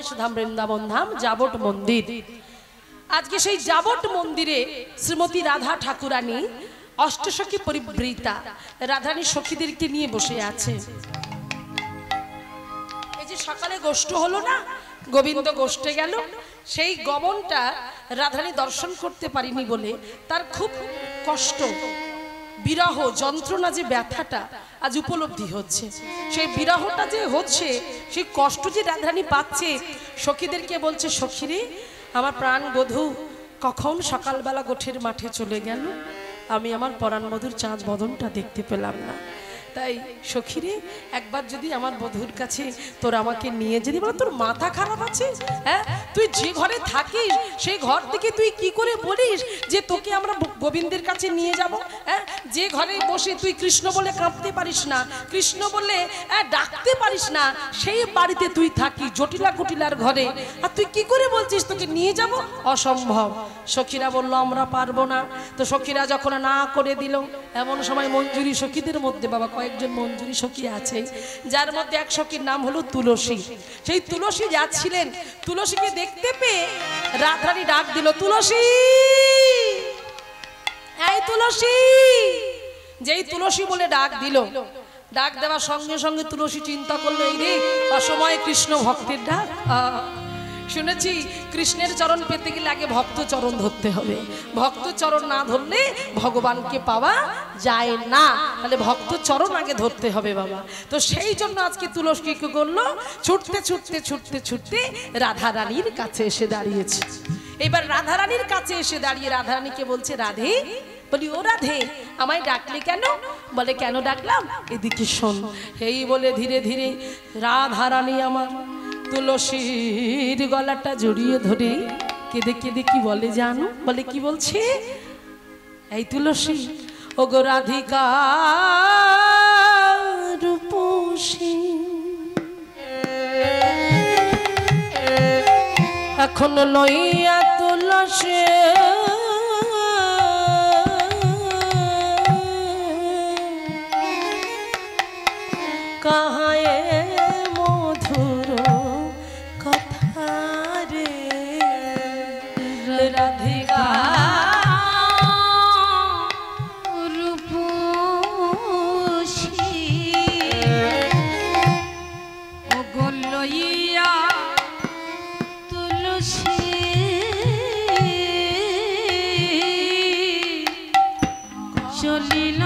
গণেশ ধাম, বৃন্দাবন ধাম, যাবট মন্দির। আজকে সেই যাবট মন্দিরে শ্রীমতী রাধা ঠাকুরানী অষ্টসখী পরিবৃতা রাধারানী সখীদেরকে নিয়ে বসে আছে। এই যে সকালে গোষ্ঠ হলো না, গোবিন্দ গোষ্ঠে গেল, সেই গমনটা রাধারানী দর্শন করতে পারিনি বলে তার খুব কষ্ট, বিরহ যন্ত্রণা, যে ব্যথাটা আজ উপলব্ধি হচ্ছে, সেই বিরহটা যে হচ্ছে, সেই কষ্ট যে রাধারানী পাচ্ছে, সখীদেরকে বলছে, সখীরে আমার প্রাণ বধূ কখন সকালবেলা গোঠের মাঠে চলে গেল, আমি আমার পরাণ বধূর চাঁদ বদনটা দেখতে পেলাম না। তাই সখীরে একবার যদি আমার বধূর কাছে তোর আমাকে নিয়ে যেতে, বলো তোর মাথা খারাপ আছে? হ্যাঁ, তুই যে ঘরে থাকিস সেই ঘর থেকে তুই কি করে বলিস যে তোকে আমরা গোবিন্দের কাছে নিয়ে যাব? হ্যাঁ, যে ঘরে বসে তুই কৃষ্ণ বলে কাঁপতে পারিস না, কৃষ্ণ বলে ডাকতে পারিস না, সেই বাড়িতে তুই থাকি জটিলা কুটিলার ঘরে, আর তুই কি করে বলছিস তোকে নিয়ে যাব? অসম্ভব। সখীরা বলল আমরা পারবো না। তো সখীরা যখন না করে দিল, এমন সময় মঞ্জুরি সখীদের মধ্যে বাবা কয়েকজন মঞ্জুরি সখী আছে, যার মধ্যে এক সখীর নাম হলো তুলসী। সেই তুলসী যাচ্ছিলেন, তুলসীকে দেখতে পেয়ে রাধারানী ডাক দিল, তুলসী, এই তুলসী। যেই তুলসী বলে ডাক দিল, ডাক দেওয়ার সঙ্গে সঙ্গে তুলসী চিন্তা করলো, এই রে অসময়ে কৃষ্ণ ভক্তের ডাক। শুনেছি কৃষ্ণের চরণ পেতে গেলে আগে ভক্ত চরণ ধরতে হবে, ভক্ত চরণ না ধরলে ভগবানকে পাওয়া যায় না, তাহলে ভক্ত চরণ আগে ধরতে হবে বাবা। তো সেই জন্য আজকে তুলসী কি করলো, ছুটতে ছুটতে ছুটতে ছুটতে রাধারানীর কাছে এসে দাঁড়িয়েছে। এবার রাধারানীর কাছে এসে দাঁড়িয়ে রাধারানীকে বলছে, রাধে, বলি ও রাধে আমায় ডাকলে কেন? বলে কেন ডাকলাম, এদিকে শোন। এই বলে ধীরে ধীরে রাধারানী আমার তুলসীর গলাটা জড়িয়ে ধরে কেঁদে কেঁদে কি বলে জানো? বলে কি বলছে, এই তুলসী ও গো রাধিকা রূপসী, এখন লইয়া তুলসী কাহায়ে মধুর কথা রে রাধিকা রূপসী, ও গো লইয়া তুলসী চলিল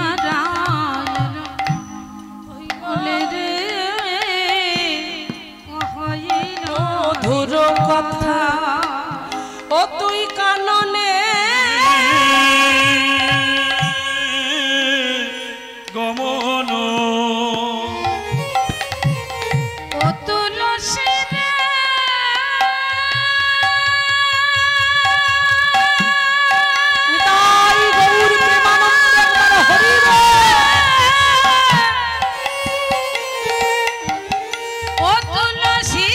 মধুর কথা, ও তুই কাননে গমন, ও তুলসী রে নিতাই গৌর প্রেমানন্দ একবার হরি বল। ও তুলসী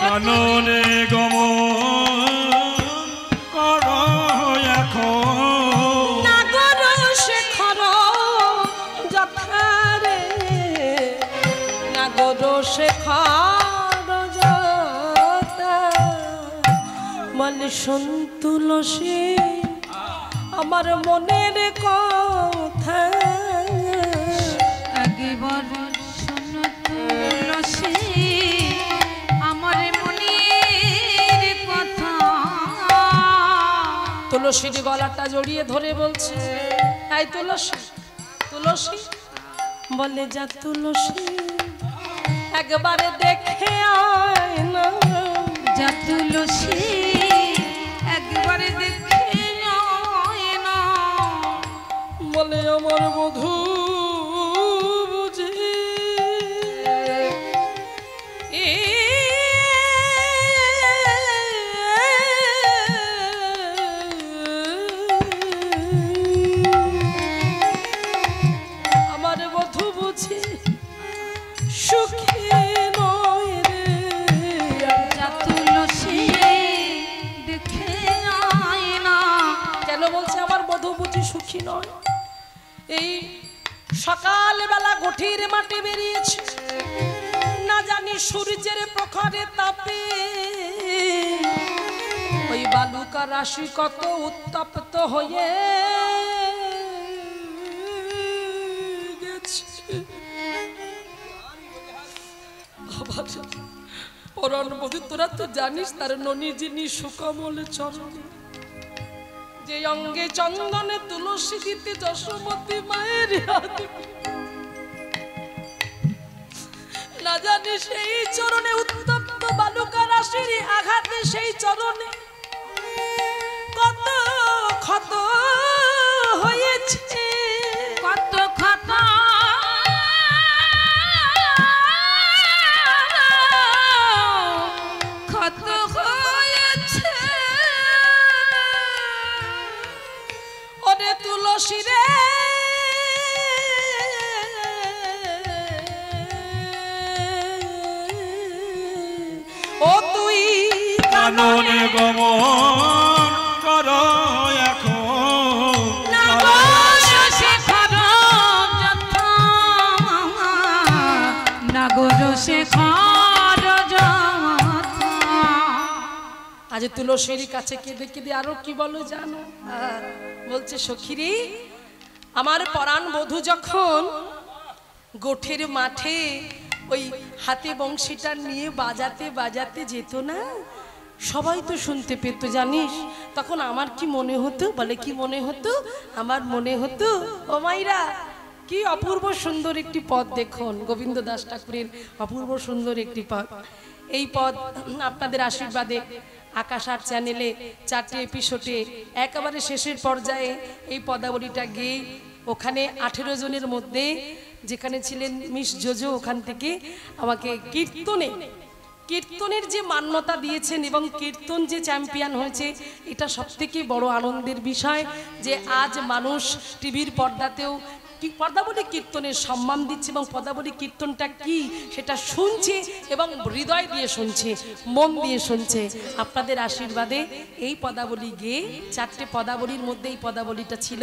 কাননে গমন কর এখন, নাগর শেখর যথারে, নাগর শেখর যথা, মানে শোন তুলসী আমার মনের কথা, একবার শোন তুলসী আমার মনের কথা। তুলসীর গলাটা জড়িয়ে ধরে বলছে, এই তুলসী, তুলসী বলে যা তুলসী একবারে দেখে আয় না, যা তুলসী একবারে দেখে আয় না, বলে আমার বধূ বুঝি আমার বধূ বুঝি সখী নয়। এই সকালবেলা গঠির মাঠে বেরিয়েছে, না জানি সূর্যের প্রখরে তাপে ওই বালুকা রাশি কত উত্তপ্ত হয়ে গেছে। পরাণ বধূ, তোরা তো জানিস তার ননি যিনি সুকমল চরণ, যে অঙ্গে চন্দনে তুলসী দিতে যশোমতী মায়ের হাতে, না জানি সেই চরণে উত্তপ্ত বালুকা রাশির আঘাতে সেই চরণে কত ক্ষত হয়েছে, কত ক্ষত ক্ষত হয়েছে। ওরে তুলসী রে, ও তুই কাননে গমন কর এখন, আজ তুলসীর কাছে কেঁদে কেঁদে আরো কি বলো জানো? বলছে সখীরে, আমার পরাণ বধূ যখন গোঠের মাঠে ওই হাতে বংশীটা নিয়ে বাজাতে বাজাতে যেত না, সবাই তো শুনতে পেত জানিস, তখন আমার কি মনে হতো? বলে কি মনে হতো? আমার মনে হতো, ও মাইরা কি অপূর্ব সুন্দর একটি পদ দেখুন, গোবিন্দ দাস ঠাকুরের অপূর্ব সুন্দর একটি পদ। এই পদ আপনাদের আশীর্বাদে আকাশ আট চ্যানেলে 4টে এপিসোডে একেবারে শেষের পর্যায়ে এই পদাবলীটা গেয়ে ওখানে 18 জনের মধ্যে যেখানে ছিলেন মিস জোজো, ওখান থেকে আমাকে কীর্তনের যে মান্যতা দিয়েছেন এবং কীর্তন যে চ্যাম্পিয়ন হয়েছে, এটা সবথেকে বড় আনন্দের বিষয় যে আজ মানুষ টিভির পর্দাতেও পদাবলী কীর্তনের সম্মান দিচ্ছে এবং পদাবলী কীর্তনটা কি সেটা শুনছে এবং হৃদয় দিয়ে শুনছে, মন দিয়ে শুনছে। আপনাদের আশীর্বাদে এই পদাবলী গিয়ে 4টে পদাবলীর মধ্যে এই পদাবলীটা ছিল,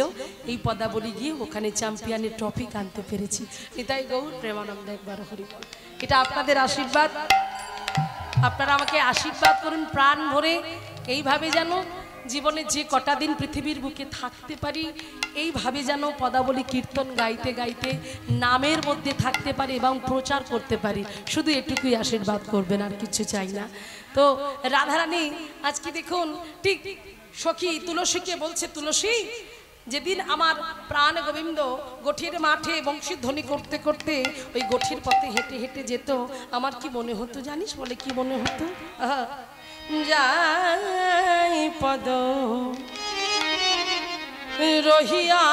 এই পদাবলী গিয়ে ওখানে চ্যাম্পিয়নের ট্রফি আনতে পেরেছি। নিতাই গৌর প্রেমানন্দ, একবার হরি বল। এটা আপনাদের আশীর্বাদ, আপনারা আমাকে আশীর্বাদ করুন প্রাণ ভরে। এইভাবে যেন জীবনে যে কটা দিন পৃথিবীর বুকে থাকতে পারি, এইভাবে যেন পদাবলী কীর্তন গাইতে গাইতে নামের মধ্যে থাকতে পারি এবং প্রচার করতে পারি, শুধু এটুকুই আশীর্বাদ করবেন, আর কিছু চাই না। তো রাধারানী আজকে দেখুন ঠিক সখী তুলসীকে বলছে, তুলসী যেদিন আমার প্রাণ গোবিন্দ গঠির মাঠে বংশীধ্বনি করতে করতে ওই গঠির পথে হেঁটে হেঁটে যেত, আমার কি মনে হতো জানিস? বলে কি মনে হতো? যাই পদ রহিয়া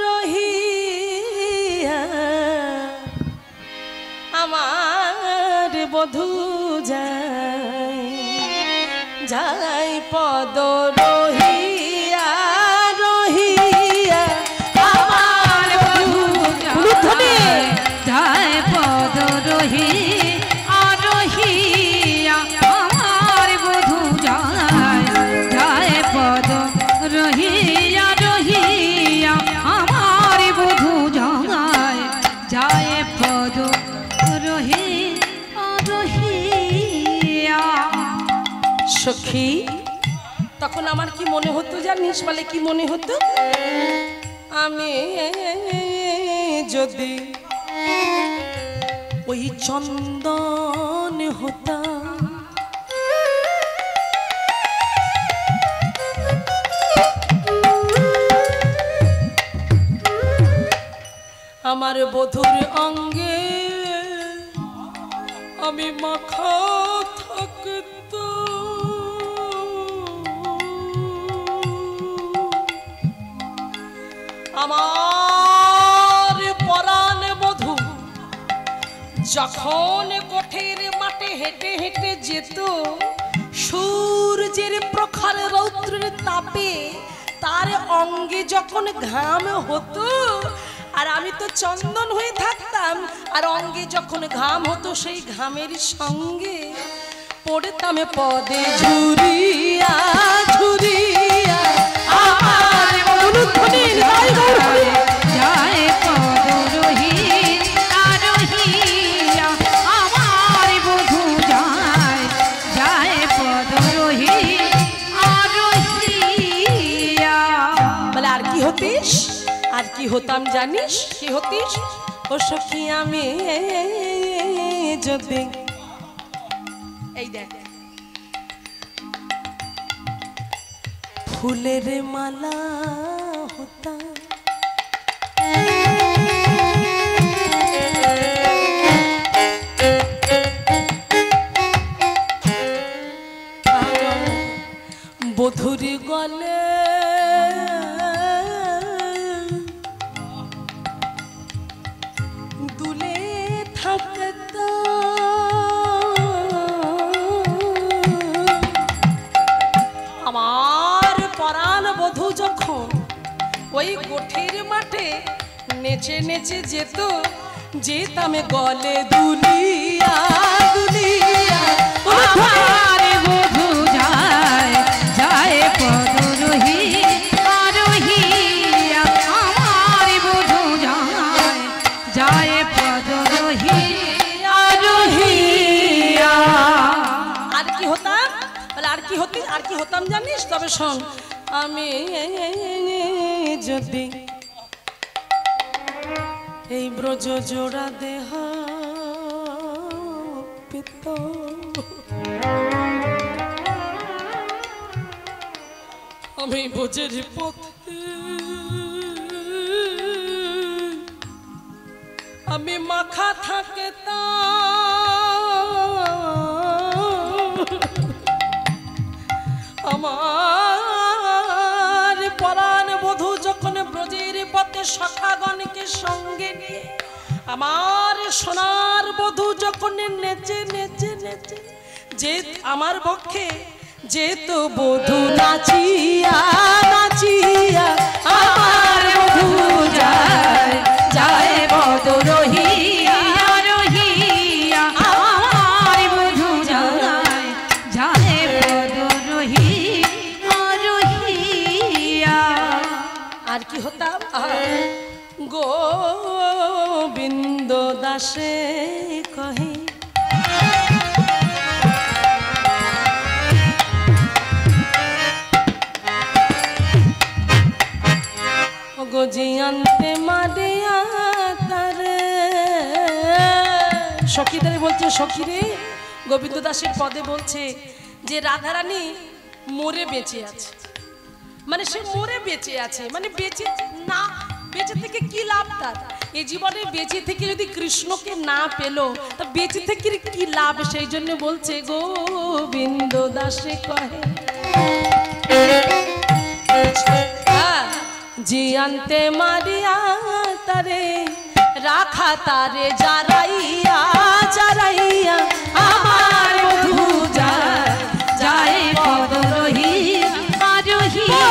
রহিয়া আমার বধূ যাই, যাই পদ রহিয়া রহিয়া আমার বধূ যায় পদ রহি আরহিয়া আমার বধূ যায়, যায় পদ রহিয়া রহিয়া আমার বধূ যায়, যায় পদ রহি আরহিয়া। সখী তখন আমার কি মনে হতো জানিস? বলে কি মনে হতো? আমি যদি ওই চন্দন হতাম, আমার বধূর অঙ্গে আমি মাখা থাকতো, আমার পরাণ বধূ যখন গোঠের মাঠে হেঁটে হেঁটে যেত, সূর্যের প্রখর রৌদ্রের তাপে তার অঙ্গে যখন ঘাম হতো, আর আমি তো চন্দন হয়ে থাকতাম, আর অঙ্গে যখন ঘাম হতো সেই ঘামের সঙ্গে পড়তাম পদে ঝুরিয়া ঝুরিয়া আমার অনুধ্বনি নিতাই গৌর হরি। যায় পদ রহিয়া রহিয়া আমার বধূ যায় যায় পদ রহিয়া রহিয়া। বলে আর কি হতিস, আর কি হতাম জানিস, কি হতিস? ও সখী আমি যদি এই দেখ ফুলের মালা হতাম, বধুর গলে দুলে থাকতো আমার পরাণ বধূ যখন ওই গোঠের মাঠে নেচে নেচে যেত, যেতাম গলে দুলিয়া দুলিয়া। আমার বধূ যায় যায় পদ রহিয়া রহিয়া আমার বধূ যায় যায় পদ রহিয়া রহিয়া। আর কি হতাম, বলে আর কি হতি, আর কি হতাম জানিস? তবে শোন, আমি যদি এই ব্রজ জোড়া দেহ পিত, আমি বোঝের পথে আমি মাখা থাকে তা আমার পরাণ বধূ যখন ব্রজের পথে সখাগণকে সঙ্গে নিয়ে, আমার সোনার বধূ যখন নেচে নেচে নেচে যে আমার পক্ষে যেত বধূ নাচিয়া নাচিয়া, আমার বধূ যায় যায় পদ রহিয়া রহিয়া আমার বধূ যায় যায় পদ রহিয়া রহিয়া। আর কি হতাম? গোবিন্দ দাসে কহে গজিয়ান্তে মারিয়া তারে, সখীদের বলছে, সখী রে, গোবিন্দ দাসের পদে বলছে যে রাধারানী মরে বেঁচে আছে, মানে সে মরে বেঁচে আছে, মানে বেঁচে না, বেঁচে থেকে কি লাভ তার? এই জীবনে বেঁচে থেকে যদি কৃষ্ণকে না পেল তা বেঁচে থেকে কি লাভ? সেই জন্য বলছে গোবিন্দ দাসে কহে জিয়ান্তে মারিয়া তারে রাখা তারে জারাইয়া জারাইয়া, আমার বধূ যায় যায় পদ রহিয়া রহিয়া।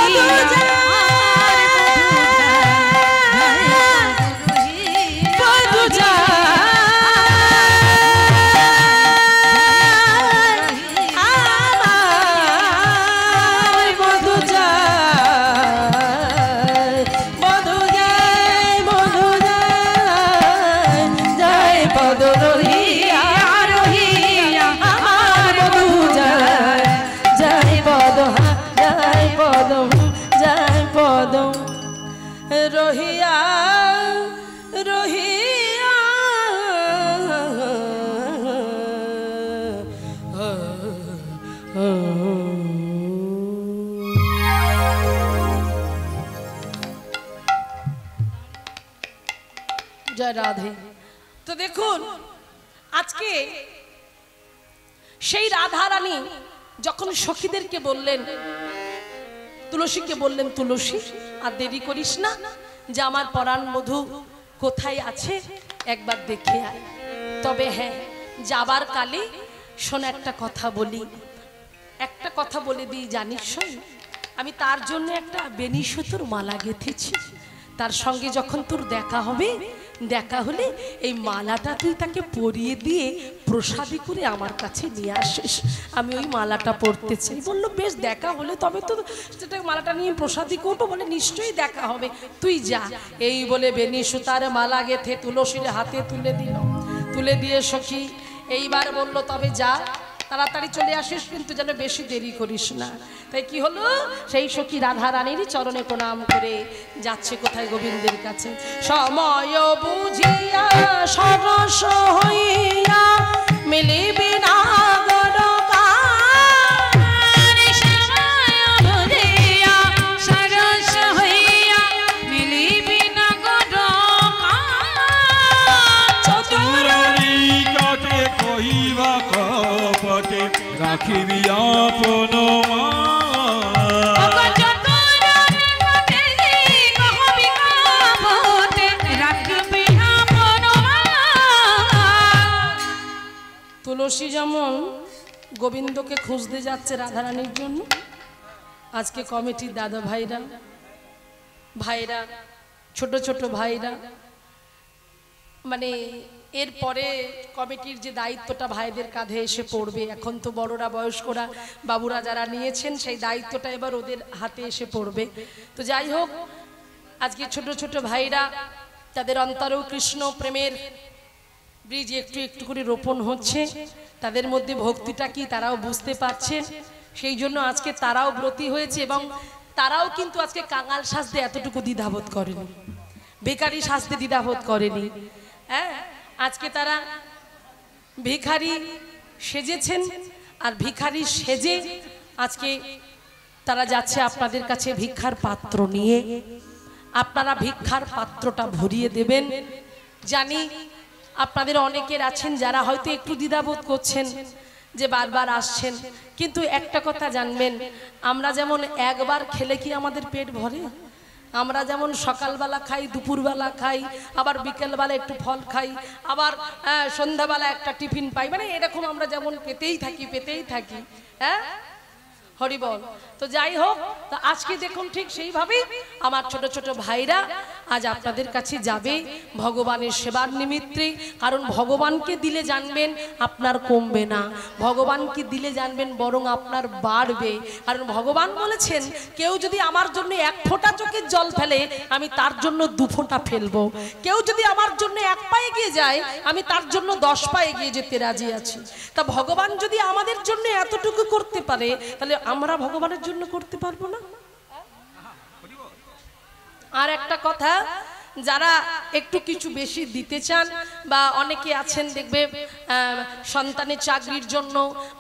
রহিয়া রহিয়া জয় রাধে। তো দেখুন আজকে সেই রাধা রানী যখন সখীদেরকে বললেন, তুলসীকে বললেন, তুলসী আর দেরি করিস না, যে আমার পরাণ বধূ কোথায় আছে একবার দেখে আয়। তবে হ্যাঁ, যাবার কালে শোন একটা কথা বলি, একটা কথা বলে দিই, জানিস শোন, আমি তার জন্য একটা বেনি সুতোর মালা গেঁথেছি, তার সঙ্গে যখন তোর দেখা হবে দেখা হলে এই মালাটা তুই তাকে পরিয়ে দিয়ে প্রসাদী করে আমার কাছে নিয়ে আসিস, আমি ওই মালাটা পরতে চাই। বললো বেশ, দেখা হলে তবে তো সেটা মালাটা নিয়ে প্রসাদী করবো। বলে নিশ্চয়ই দেখা হবে, তুই যা। এই বলে বেনি সুতার মালা গেথে তুলসীর হাতে তুলে দিল। তুলে দিয়ে সখী এইবার বলল তবে যা, তাড়াতাড়ি চলে আসিস, কিন্তু যেন বেশি দেরি করিস না। তাই কি হলো, সেই সখী রাধা রানীর চরণে প্রণাম করে যাচ্ছে কোথায়, গোবিন্দের কাছে। সময় বুঝিয়া সরস হইয়া মিলিবি না রাখিবি আপন তুলসী যেমন গোবিন্দকে খুঁজতে যাচ্ছে রাধারানীর জন্য, আজকে কমিটির দাদা ভাইরা ছোট ছোট ভাইরা, মানে এরপরে কমিটির যে দায়িত্বটা ভাইদের কাঁধে এসে পড়বে। এখন তো বড়রা বয়স্করা বাবুরা যারা নিয়েছেন সেই দায়িত্বটা এবার ওদের হাতে এসে পড়বে। তো যাই হোক, আজকে ছোট ছোট ভাইরা তাদের অন্তরেও কৃষ্ণ প্রেমের বীজ একটু একটু করে রোপণ হচ্ছে, তাদের মধ্যে ভক্তিটা কি তারাও বুঝতে পারছে। সেই জন্য আজকে তারাও ব্রতী হয়েছে এবং তারাও কিন্তু আজকে কাঙাল সাজতে এতটুকু দ্বিধাবোধ করেনি, বেকারি সাজতে দ্বিধাবোধ করেনি। হ্যাঁ, আজকে তারা ভিখারি সেজেছেন, আর ভিখারি সেজে আজকে তারা যাচ্ছে আপনাদের কাছে ভিক্ষার পাত্র নিয়ে। আপনারা ভিক্ষার পাত্রটা ভরিয়ে দেবেন। জানি আপনাদের অনেকের আছেন যারা হয়তো একটু দ্বিধাবোধ করছেন যে বারবার আসছেন, কিন্তু একটা কথা জানবেন, আমরা যেমন একবার খেলে কি আমাদের পেট ভরে? আমরা যেমন সকালবেলা খাই, দুপুরবেলা খাই, আবার বিকেলবেলা একটু ফল খাই, আবার সন্ধ্যাবেলা একটা টিফিন পাই, মানে এরকম আমরা যেমন পেতেই থাকি। হ্যাঁ, হরি বল। তো যাই হোক, তো আজকে দেখুন ঠিক সেইভাবেই আমার ছোট ছোট ভাইরা আজ আপনাদের কাছে যাবে ভগবানের সেবার নিমিত্তে। কারণ ভগবানকে দিলে জানবেন আপনার কমবে না, ভগবানকে দিলে জানবেন বরং আপনার বাড়বে। কারণ ভগবান বলেছেন, কেউ যদি আমার জন্য এক ফোঁটা চোখের জল ফেলে আমি তার জন্য 2 ফোঁটা ফেলবো। কেউ যদি আমার জন্য 1 পা এগিয়ে যায় আমি তার জন্য 10 পা এগিয়ে যেতে রাজি আছি। তা ভগবান যদি আমাদের জন্য এতটুকু করতে পারে, তাহলে আমরা ভগবানের জন্য করতে পারবো না? আর একটা কথা, যারা একটু কিছু বেশি দিতে চান বা অনেকে আছেন দেখবে সন্তানের চাকরির জন্য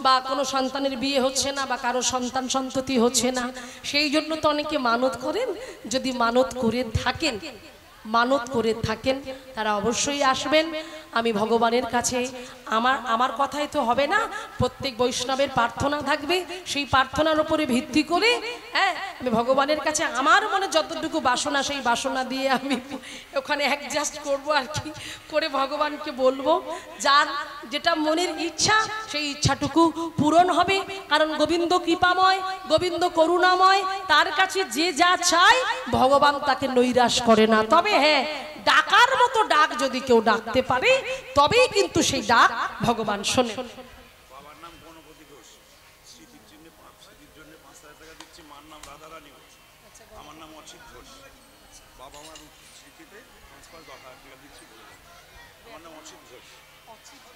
বা কোনো সন্তানের বিয়ে হচ্ছে না বা কারো সন্তান সন্ততি হচ্ছে না, সেই জন্য তো অনেকে মানত করেন। যদি মানত করে থাকেন তারা অবশ্যই আসবেন। আমি ভগবানের কাছে আমার কথাই তো হবে না, প্রত্যেক বৈষ্ণবের প্রার্থনা থাকবে, সেই প্রার্থনার উপরে ভিত্তি করে হ্যাঁ আমি ভগবানের কাছে আমার মনে যতটুকু বাসনা সেই বাসনা দিয়ে আমি ওখানে অ্যাডজাস্ট করবো আর কি, করে ভগবানকে বলবো যার যেটা মনের ইচ্ছা সেই ইচ্ছাটুকু পূরণ হবে। কারণ গোবিন্দ কৃপাময়, গোবিন্দ করুণাময়, তার কাছে যে যা চায় ভগবান তাকে নৈরাশ করে না। তবে হ্যাঁ, ডাকার মতো ডাক যদি কেউ ডাকতে পারে তবেই কিন্তু সেই ডাক ভগবান শোনে। বাবার নাম গণপতি ঘোষ, স্মৃতির জন্য 5,000 টাকা দিচ্ছি। মার নাম রাধা রানী ঘোষ, আমার নাম অসিত ঘোষ। বাবা মার স্মৃতিতে 5,000 টাকা দিচ্ছি। আমার নাম অসিত ঘোষ।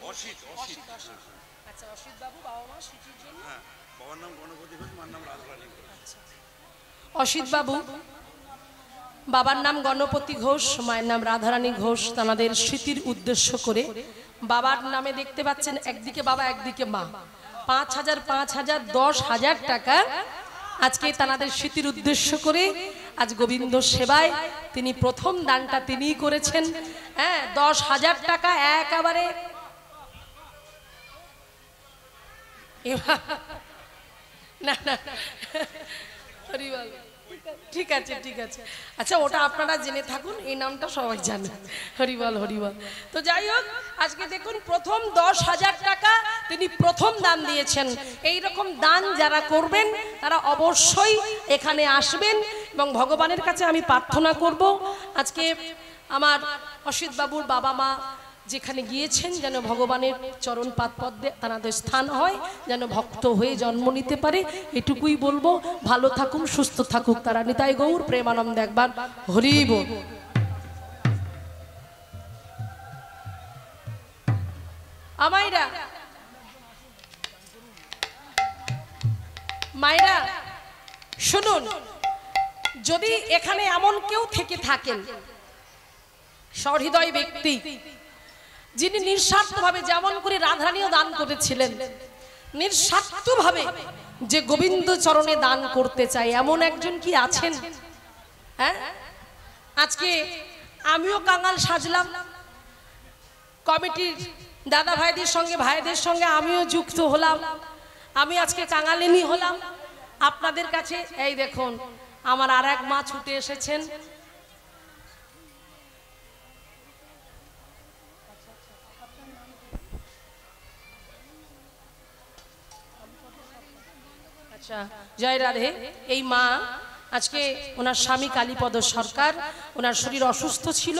অসিত আচ্ছা, অসিত বাবু বাবা মা স্মৃতির জন্য। হ্যাঁ, বাবার নাম গণপতি ঘোষ, মার নাম রাধা রানী ঘোষ। অসিত বাবু বাবার নাম গণপতি ঘোষ, মায়ের নাম রাধারানী ঘোষ। তাদের স্মৃতির উদ্দেশ্য করে বাবার নামে দেখতে পাচ্ছেন একদিকে বাবা একদিকে মা, 5,000 5,000 10,000 টাকা আজকে তাদের স্মৃতির উদ্দেশ্য করে আজ গোবিন্দ সেবায় তিনি প্রথম দানটা তিনিই করেছেন। হ্যাঁ, 10,000 টাকা একেবারে না না, ঠিক আছে। আচ্ছা, ওটা আপনারা জেনে থাকুন, এই নামটা সবাই জানে। হরিবল। তো যাই হোক, আজকে দেখুন প্রথম 10,000 টাকা তিনি প্রথম দান দিয়েছেন। এই রকম দান যারা করবেন তারা অবশ্যই এখানে আসবেন এবং ভগবানের কাছে আমি প্রার্থনা করব আজকে আমার অসিত বাবুর বাবা মা যেখানে গিয়েছেন যেন ভগবানের চরণ পাদ পদ্মে তাদের স্থান হয়, যেন ভক্ত হয়ে জন্ম নিতে পারে, এটুকুই বলবো। ভালো থাকুন, সুস্থ থাকুক তারা। নিতাই গৌর প্রেমানন্দ একবার হরি বল। আমাইরা মায়েরা শুনুন, যদি এখানে এমন কেউ থেকে থাকেন সহৃদয় ব্যক্তি, যিনি নিঃস্বার্থভাবে যেমন করে রাধারানীও দান করেছিলেন, নিঃস্বার্থভাবে যে গোবিন্দ চরণে দান করতে চায়, এমন একজন কি আছেন? হ্যাঁ, আজকে আমিও কাঙাল সাজলাম, কমিটির দাদা ভাইদের সঙ্গে ভাইদের সঙ্গে আমিও যুক্ত হলাম, আমি আজকে কাঙালিনী হলাম আপনাদের কাছে। এই দেখুন আমার আর এক মা ছুটে এসেছেন, আচ্ছা জয় রাধে। এই মা আজকে ওনার স্বামী কালীপদ সরকার, ওনার শরীর অসুস্থ ছিল,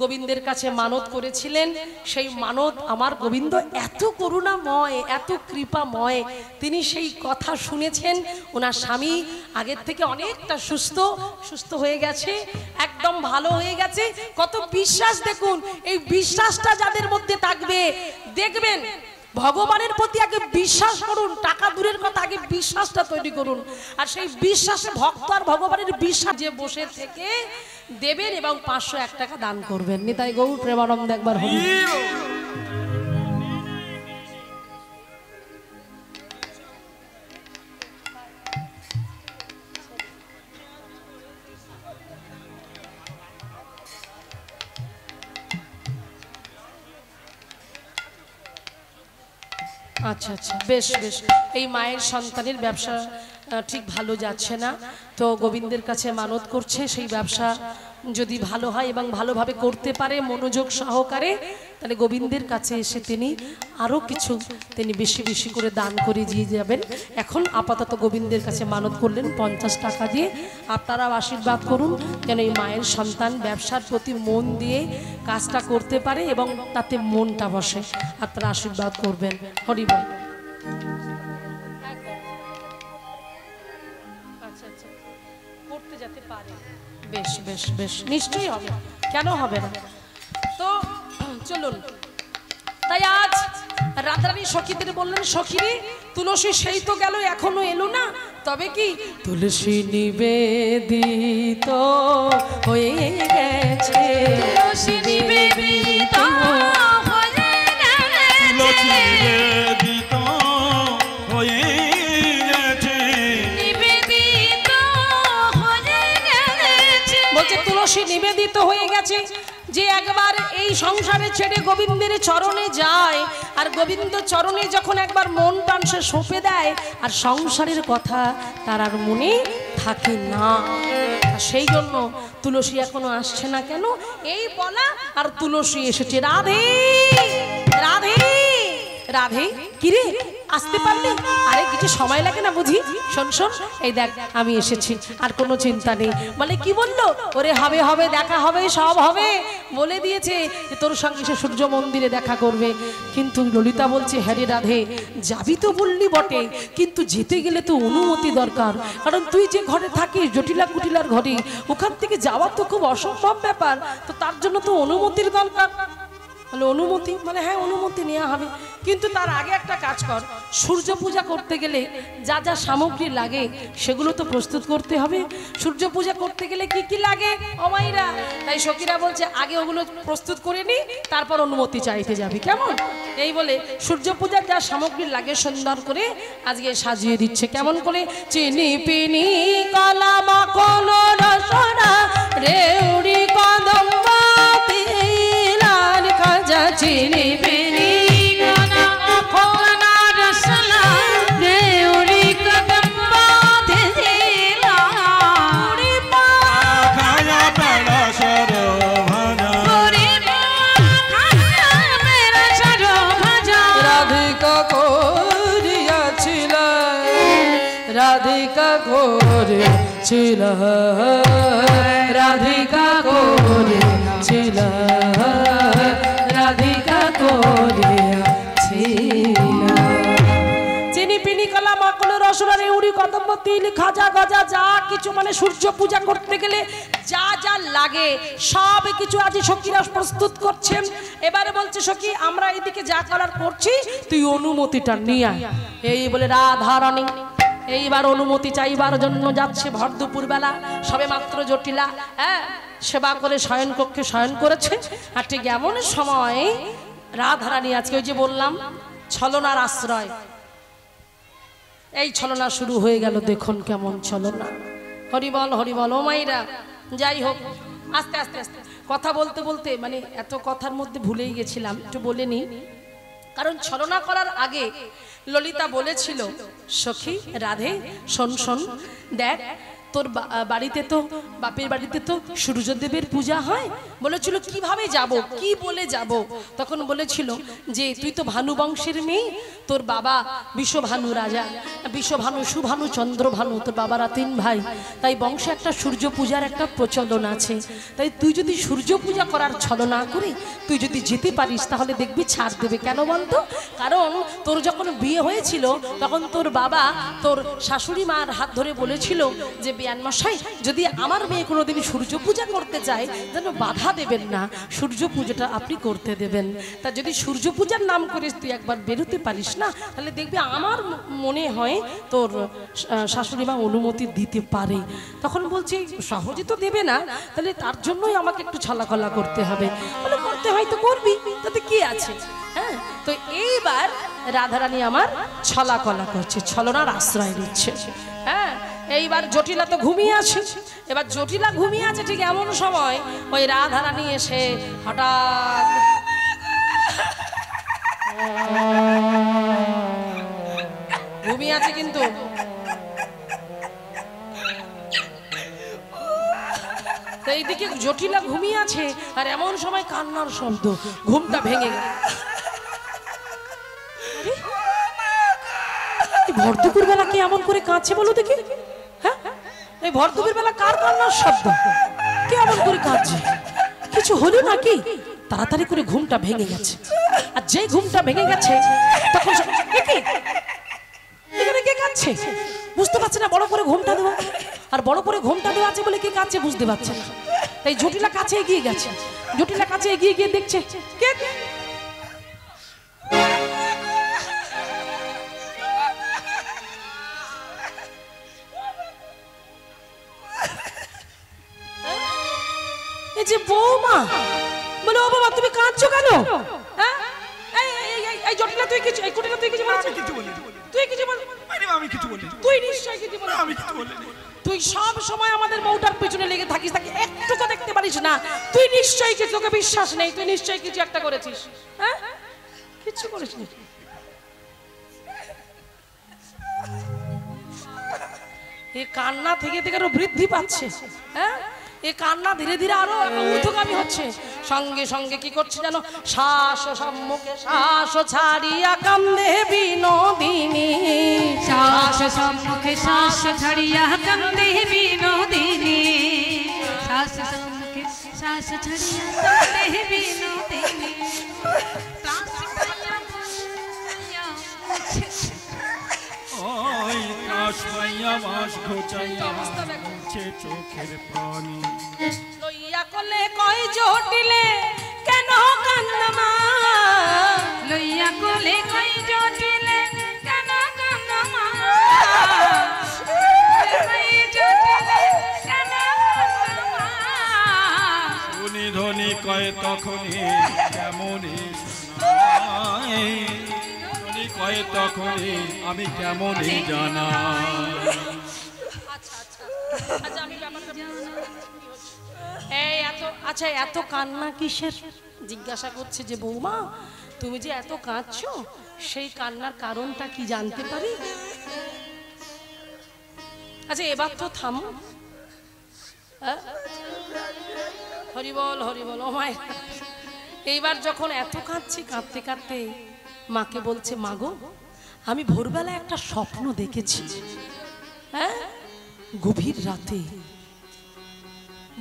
গোবিন্দের কাছে মানত করেছিলেন। সেই মানত আমার গোবিন্দ এত করুণাময়, এত কৃপাময়, তিনি সেই কথা শুনেছেন। ওনার স্বামী আগের থেকে অনেকটা সুস্থ হয়ে গেছে, একদম ভালো হয়ে গেছে। কত বিশ্বাস দেখুন, এই বিশ্বাসটা যাদের মধ্যে থাকবে দেখবেন ভগবানের প্রতি আগে বিশ্বাস করুন, টাকা দূরের কথা, আগে বিশ্বাসটা তৈরি করুন। আর সেই বিশ্বাসে ভক্ত আর ভগবানের বিশ্বাস যে বসে থেকে দেবেন এবং 501 টাকা দান করবেন। নিতাই গৌর প্রেমানন্দ একবার হরি। আচ্ছা আচ্ছা, বেশ বেশ। এই মায়ের সন্তানের ব্যবসা ঠিক ভালো যাচ্ছে না, তো গোবিন্দের কাছে মানত করছে সেই ব্যবসা যদি ভালো হয় এবং ভালোভাবে করতে পারে মনোযোগ সহকারে, তাহলে গোবিন্দের কাছে এসে তিনি আরও কিছু তিনি বেশি বেশি করে দান করে দিয়ে যাবেন। এখন আপাতত গোবিন্দের কাছে মানত করলেন 50 টাকা দিয়ে। আপনারাও আশীর্বাদ করুন যেন এই মায়ের সন্তান ব্যবসার প্রতি মন দিয়ে কাজটা করতে পারে এবং তাতে মনটা বসে। আপনারা আশীর্বাদ করবেন। হরি বল। আচ্ছা আচ্ছা, করতে যেতে পারে, বেশ বেশ বেশ, নিশ্চয়ই হবে, কেন হবে না। তো চলুন, তাই আজ রাধারানী সখীদের বললেন, সখীরে তুলসী সেই তো গেল, এখনো এলো না, তবে কি তুলসী নিবেদিত হয়ে গেছে, তুলসী নিবেদিত হয়ে গেছে, নিবেদিত হয়ে গেছে, নিবেদিত হয়ে গেছে। বলছে তুলসী নিবেদিত হয়ে গেছে। যে একবার এই সংসারে ছেড়ে গোবিন্দের চরণে যায়, আর গোবিন্দ চরণে যখন একবার মন প্রাণ সে সঁপে দেয়, আর সংসারের কথা তার আর মনে থাকে না। সেই জন্য তুলসী এখনো আসছে না কেন, এই বলা আর তুলসী এসেছে। রাধে রাধে রাধে, কিরে আসতে পারলি? আরে কিছু সময় লাগে না বুঝি? শোন শোন, এই দেখ আমি এসেছি, আর কোনো চিন্তা নেই। বলে কি বললো? ওরে হবে হবে, দেখা হবে, সব হবে, বলে দিয়েছে যে তোর সঙ্গে সে সূর্য মন্দিরে দেখা করবে। কিন্তু ললিতা বলছে, হ্যাঁ রে রাধে, যাবি তো বললি বটে, কিন্তু যেতে গেলে তো অনুমতি দরকার, কারণ তুই যে ঘরে থাকিস জটিলা কুটিলার ঘরে, ওখান থেকে যাওয়া তো খুব অসম্ভব ব্যাপার, তো তার জন্য তো অনুমতির দরকার। বলে অনুমতি? বলে হ্যাঁ অনুমতি নেওয়া হবে, কিন্তু তার আগে একটা কাজ কর, সূর্য পূজা করতে গেলে যা যা সামগ্রী লাগে সেগুলো তো প্রস্তুত করতে হবে। সূর্য পূজা করতে গেলে কি কি লাগে ও মাইরা? তাই সখীরা বলছে আগে ওগুলো প্রস্তুত করে নি, তারপর অনুমতি চাইতে যাবি, কেমন? এই বলে সূর্য পূজার যা সামগ্রী লাগে সুন্দর করে আজকে সাজিয়ে দিচ্ছে। কেমন করে? চিনি পিনি কলা মাখন রসনা রেউড়ি কদম্ব চিনি পিনি কলা মাখন রসনা রেউড়ি কদম্ব দিলা উড়ি পা খায়া পেড়া সরভানা, উড়ি পা খায়া মেরা সরভাজা। রাধিকা করিয়াছিল, রাধিকা করিয়াছিল, রাধিকা করিয়াছিল, ছিলা রাধিকা করিয়াছিলা। চিনি পিনি কলা মাখন রসনা রেউড়ি কদম্ব তিল খাজা গজা যা কিছু মানে সূর্য পূজা করতে গেলে যা যা লাগে সব কিছু আজ সখীরা প্রস্তুত করছেন। এবারে বলছে সখী আমরা এদিকে যা করার করছি তুই অনুমতিটা নিয়ে আয়। এই বলে রাধারানী এইবার অনুমতি চাইবার জন্য যাচ্ছে। ভর দুপুর বেলা সবে মাত্র জটিলা সেবা করে শয়ন কক্ষে শয়ন করেছে। আর ঠিক এমন সময় রাধারানী আজকে ওই যে বললাম ছলনার আশ্রয়, এই ছলনা শুরু হয়ে গেল। দেখুন কেমন ছলনা। হরিবল হরিবল। ও মাইরা যাই হোক আস্তে আস্তে আস্তে কথা বলতে বলতে মানে এত কথার মধ্যে ভুলেই গেছিলাম, একটু বলে নি। কারণ ছলনা করার আগে ললিতা বলেছিল সখী রাধে শোন শোন দেখ তোর বাড়িতে তো বাপের বাড়িতে তো সূর্যদেবের পূজা হয়। বলেছিল কিভাবে যাব কি বলে যাব? তখন বলেছিল যে তুই তো ভানু বংশের মেয়ে, তোর বাবা বিশ্বভানু রাজা, বিশ্বভানু সুভানু চন্দ্রভানু, তোর বাবারা 3 ভাই, তাই বংশে একটা সূর্য পূজার একটা প্রচলন আছে। তাই তুই যদি সূর্য পূজা করার ছলনা করে তুই যদি যেতে পারিস তাহলে দেখবি ছাড় দেবে। কেন বলতো? কারণ তোর যখন বিয়ে হয়েছিল তখন তোর বাবা তোর শাশুড়ি মার হাত ধরে বলেছিল যে বিয়ান মশাই যদি আমার মেয়ে কোনোদিন সূর্য পূজা করতে চায় যেন বাধা দেবেন না, সূর্য পূজাটা আপনি করতে দেবেন। তা যদি সূর্য পূজার নাম করিস তুই একবার বেরোতে পারিস না তাহলে দেখবি আমার মনে হয় তোর শাশুড়ি মা অনুমতি দিতে পারে। তখন বলছি সহজে তো দেবে না, তাহলে তার জন্যই আমাকে একটু ছলাকলা করতে হবে। বলে করতে হয় তো করবি, তাতে কি আছে। হ্যাঁ, তো এইবার রাধারানী আমার ছলাকলা করছে, ছলনার আশ্রয় দিচ্ছে। হ্যাঁ, এইবার জটিলা তো ঘুমিয়ে আছে। এবার জটিলা ঘুমিয়ে আছে ঠিক এমন সময় ওই রাধারানী এসে হঠাৎ ঘুমিয়ে আছে কিন্তু এইদিকে জটিলা ঘুমিয়ে আছে আর এমন সময় কান্নার শব্দ, ঘুমটা ভেঙে গেল। ভর দুপুর বেলা কে এমন করে কাঁদছে বলো দেখি? হ্যাঁ, এই ভর দুপুর বেলা কার কান্নার শব্দ? কে এমন করে কাঁদছে? কিছু হলো নাকি? তাড়াতাড়ি করে ঘুমটা ভেঙে গেছে। আর যে ঘুমটা ভেঙে গেছে তখন এখানে কে কাঁদছে বুঝতে পারছে না। বড় করে ঘুমটা দেওয়া আর বড় করে ঘুমটা দেওয়া আছে বলে কে কাঁদছে বুঝতে পারছে না। তাই জটিলা কাছে এগিয়ে গেছে। জটিলা কাছে এগিয়ে গিয়ে দেখছে কে যে বৌমা। বলে ও বাবা তুমি কাঁদছো কেন? এই জটিলা তুই কিছু এই কুটিলা তুই কিছু বলছিস? তুই কিছু বল। আমি কিছু বলি। তুই নিশ্চয়ই কিছু বল। আমি কিছু বলি। তুই সব সময় আমাদের বউটার পেছনে লেগে থাকিস, তাকে একটুকু দেখতে পারিস না। তুই নিশ্চয়ই কিছু, তোকে বিশ্বাস নেই, তুই নিশ্চয়ই কিছু একটা করেছিস। হ্যাঁ, কিছু করিস না। এই কান্না থেকে থেকে আরো বৃদ্ধি পাচ্ছে। হ্যাঁ, এই কান্না ধীরে ধীরে আরো ঊর্ধ্বগামী হচ্ছে। সঙ্গে সঙ্গে কি করছে জানো? শ্বাস সম্মুখে শ্বাস ছাড়িয়া কান্দে বিনোদিনী, শ্বাস সম্মুখে শ্বাস ছাড়িয়া কান্দে বিনোদিনী, শ্বাস সম্মুখে শ্বাস ছাড়িয়া কান্দে বিনোদিনী। ওই কাশমাইয়া বাস ঘোচাইয়া মুছে চোখের পানি। লইয়া কোলে কই জটিলে কেন কান্দমা, লইয়া কোলে কই জটিলে কেন কান্দমা, কই জটিলে কেন কান্দমা। ধনী ধনী কয় তখনই কেমনই শোনায়, ধনী কয় তখনই আমি কেমনই জানা। এই এত আচ্ছা এত কান্না কিসের জিজ্ঞাসা করছে যে বৌমা তুমি যে এত কাঁদছো সেই কান্নার কারণটা কি জানতে পারি? আচ্ছা এবার তো থামো। হরিবল হরিবল। ও মাই, এইবার যখন এত কাঁদছি কাঁদতে কাঁদতে মাকে বলছে মা গো আমি ভোরবেলা একটা স্বপ্ন দেখেছি। হ্যাঁ, গভীর রাতে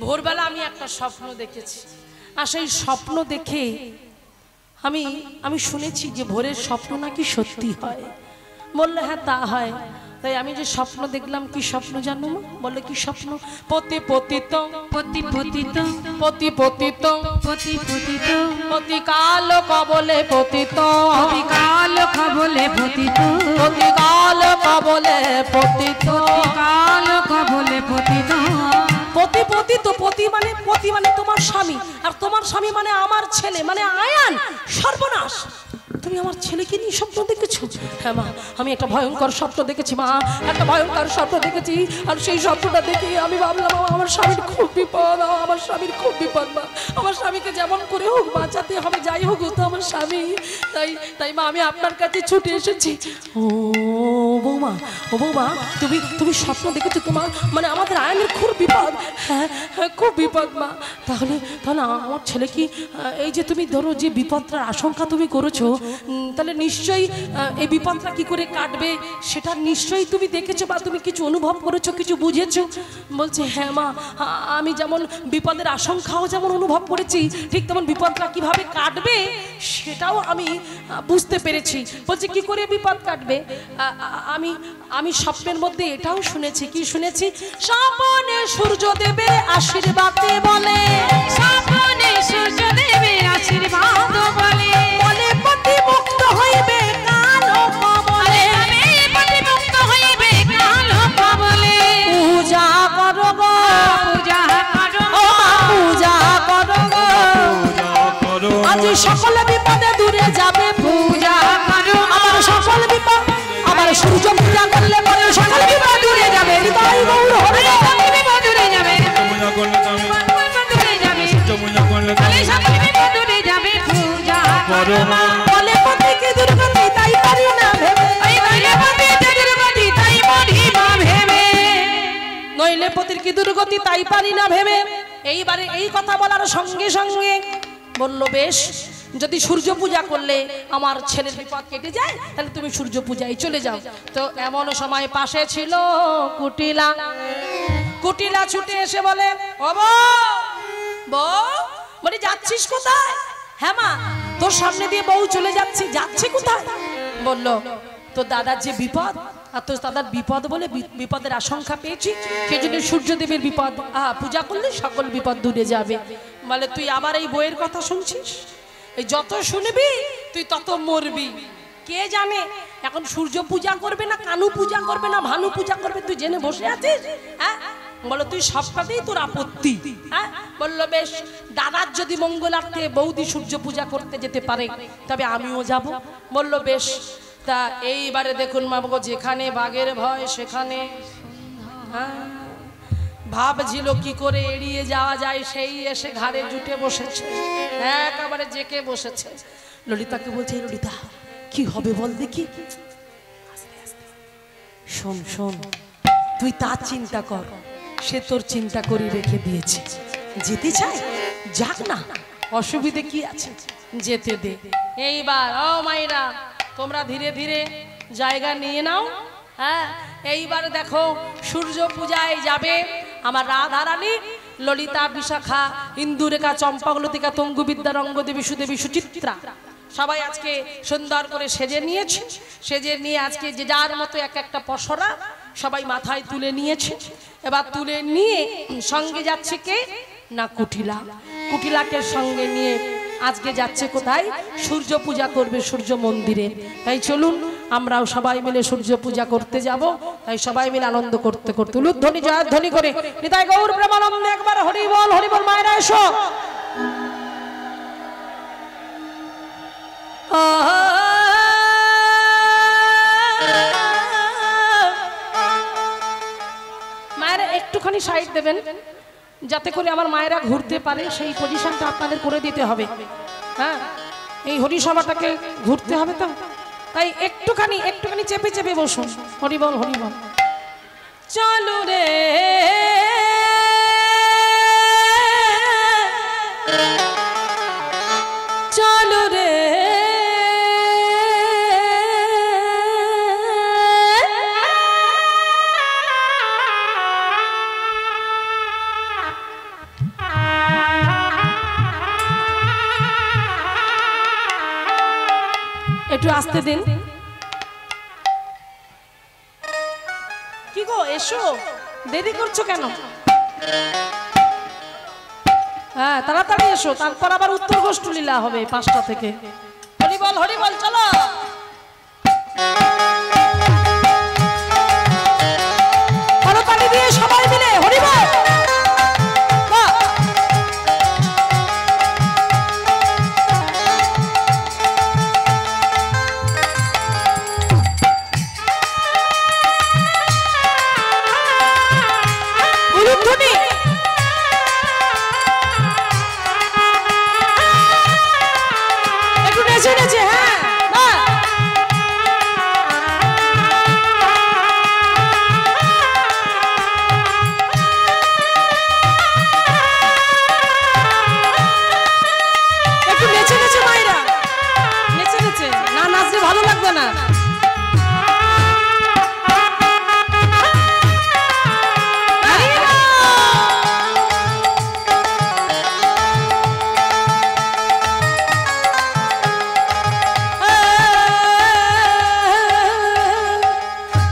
ভোরবেলা আমি একটা স্বপ্ন দেখেছি। আর সেই স্বপ্ন দেখে আমি আমি শুনেছি যে ভোরের স্বপ্ন নাকি সত্যি হয়। বললে হ্যাঁ তা হয়। তাই আমি যে স্বপ্ন দেখলাম, কি স্বপ্ন জানো মা? বললে কি স্বপ্ন? পতি পতিত পতি পতিত পতি পতিত পতি পতিত পতি কাল কবলে পতিত পতি কাল কবলে পতিত পতি কাল কবলে পতিত কাল কবলে পতিত পতি পতিত পতি মানে তোমার স্বামী, আর তোমার স্বামী মানে আমার ছেলে, মানে আয়ান। সর্বনাশ, তুমি আমার ছেলেকে নিয়ে স্বপ্ন দেখেছো? হ্যাঁ মা, আমি একটা ভয়ঙ্কর স্বপ্ন দেখেছি মা, একটা ভয়ঙ্কর স্বপ্ন দেখেছি। আর সেই স্বপ্নটা দেখে আমি ভাবলাম আমার স্বামীর খুব বিপদ, আমার স্বামীর খুব বিপদ মা। আমার স্বামীকে যেমন করে হোক বাঁচাতে হবে, যাই হোক তো আমার স্বামী। তাই মা আমি আপনার কাছে ছুটে এসেছি। ও বৌমা, ও বৌমা, তুমি স্বপ্ন দেখেছো তোমার মানে আমাদের আয়নের খুব বিপদ? হ্যাঁ হ্যাঁ খুব বিপদ মা। তাহলে আমার ছেলে কি এই যে তুমি ধরো যে বিপদটার আশঙ্কা তুমি করেছো, তাহলে নিশ্চয়ই এই বিপদটা কি করে কাটবে সেটা নিশ্চয়ই তুমি দেখেছো বা তুমি কিছু অনুভব করেছো, কিছু বুঝেছো? বলছে হ্যাঁ মা, আমি যেমন বিপদের আশঙ্কাও যেমন অনুভব করেছি, ঠিক তেমন বিপদটা কিভাবে কাটবে সেটাও আমি বুঝতে পেরেছি। বলছে কি করে বিপদ কাটবে? আমি স্বপ্নের মধ্যে এটাও শুনেছি। কি শুনেছি? স্বপ্নে সূর্য দেবে আশীর্বাদে বলে, স্বপ্নে সূর্য দেবে আশীর্বাদ বলে, বলে পতি মুক্ত হইবে কাল কবলে, পতি মুক্ত হইবে কাল কবলে। পূজা করো গো, পূজা করো ও মা পূজা করো গো, আজ সকল বিপদে দূরে যাবে। পূজা করো আমার সকল বিপদ, আমার সূর্য পূজা করলে পরে সকল বিপদ দূরে যাবে। হৃদয় গৌর হবে না, বিপদ দূরে যাবে, পূজা করলে তো আমি বিপদ দূরে যাবে, সূর্য পূজা করলে তো তাহলে সকল বিপদ দূরে যাবে। পূজা করো মা, বলে পতি কি দুর্গতি তাই পারি না ভেবে, ওই নইলে পতি দুর্গতি তাই মহিমা ভেবে, নইলে পতির কি দুর্গতি তাই পারি না ভেবে। এইবারে এই কথা বলার সঙ্গে সঙ্গে বলল বেশ, যদি সূর্য পূজা করলে আমার ছেলের বিপদ কেটে যায় তাহলে তুমি সূর্য পূজায় চলে যাও। তো এমন সময় পাশে ছিল কুটিলা। কুটিলা ছুটে এসে বলে ও বউ, বলি যাচ্ছিস কোথায়? হ্যাঁ মা, তোর সামনে দিয়ে বউ চলে যাচ্ছি কোথায়? বলল তো দাদার যে বিপদ, আর তোর দাদার বিপদ বলে বিপদের আশঙ্কা পেয়েছি, সেই জন্য সূর্যদেবের বিপদ পূজা করলে সকল বিপদ দূরে যাবে। বলে তুই আবার এই বইয়ের কথা শুনছিস? এই যত শুনবি তুই তত মরবি। কে জানে এখন সূর্য পূজা করবে না কানু পূজা করবে না ভানু পূজা করবে, তুই জেনে বসে আছিস? হ্যাঁ, বলো তুই সবটাতেই তোর আপত্তি। হ্যাঁ, বললো বেশ, দাদার যদি মঙ্গলার্থে বৌদি সূর্য পূজা করতে যেতে পারে তবে আমিও যাব। বললো বেশ। তা এইবারে দেখুন মাগো, যেখানে বাঘের ভয় সেখানে ভাবছিল কি করে এড়িয়ে যাওয়া যায়, সেই এসে ঘাড়ে জুটে বসেছে, একেবারে জেকে বসেছে। ললিতাকে বলছে ললিতা কি হবে বল দেখি। শোন শোন, তুই তার চিন্তা কর, সে তোর চিন্তা করে রেখে দিয়েছে। যেতে চায় যাক না, অসুবিধে কি আছে, যেতে দে। এইবার ও মাইরা তোমরা ধীরে ধীরে জায়গা নিয়ে নাও। হ্যাঁ, এইবার দেখো সূর্য পূজায় যাবে আমার রাধারানী, ললিতা, বিশাখা, ইন্দুরেখা, চম্পাকলতিকা, তঙ্গুবিদ্যা, রঙ্গদেবী, সুদেবী, সুচিত্রা সবাই আজকে সুন্দর করে সেজে নিয়েছে। সেজে নিয়ে আজকে যে যার মতো এক একটা পসরা সবাই মাথায় তুলে নিয়েছে। এবার তুলে নিয়ে সঙ্গে যাচ্ছে কে না কুটিলা। কুটিলাকে সঙ্গে নিয়ে আজকে যাচ্ছে কোথায়? সূর্য পূজা করবে সূর্য মন্দিরে। তাই চলুন আমরাও সবাই মিলে সূর্য পূজা করতে যাব। তাই সবাই মিলে আনন্দ করতে করতে উলুধ্বনি জয়ধ্বনি করে নিতাই গৌর প্রেমানন্দে একবার হরি বল হরি বল। মায়েরা এসো। মায়েরা একটুখানি সাইড দেবেন যাতে করে আমার মায়েরা ঘুরতে পারে, সেই পজিশনটা আপনাদের করে দিতে হবে। হ্যাঁ, এই হরিসভাটাকে ঘুরতে হবে তো, তাই একটুখানি চেপে চেপে বসুন। হরিবল হরিবল। চলো রে চলো রে একটু আসতে দিন। কি গো, এসো, দেরি করছো কেন? হ্যাঁ, তাড়াতাড়ি এসো, তারপর আবার উত্তর গোষ্ঠী লীলা হবে 5টা থেকে। হরি বল, হরি বল, চলো। করতালি দিয়ে সবাই মিলে হরি বল। ভালো লাগবে না।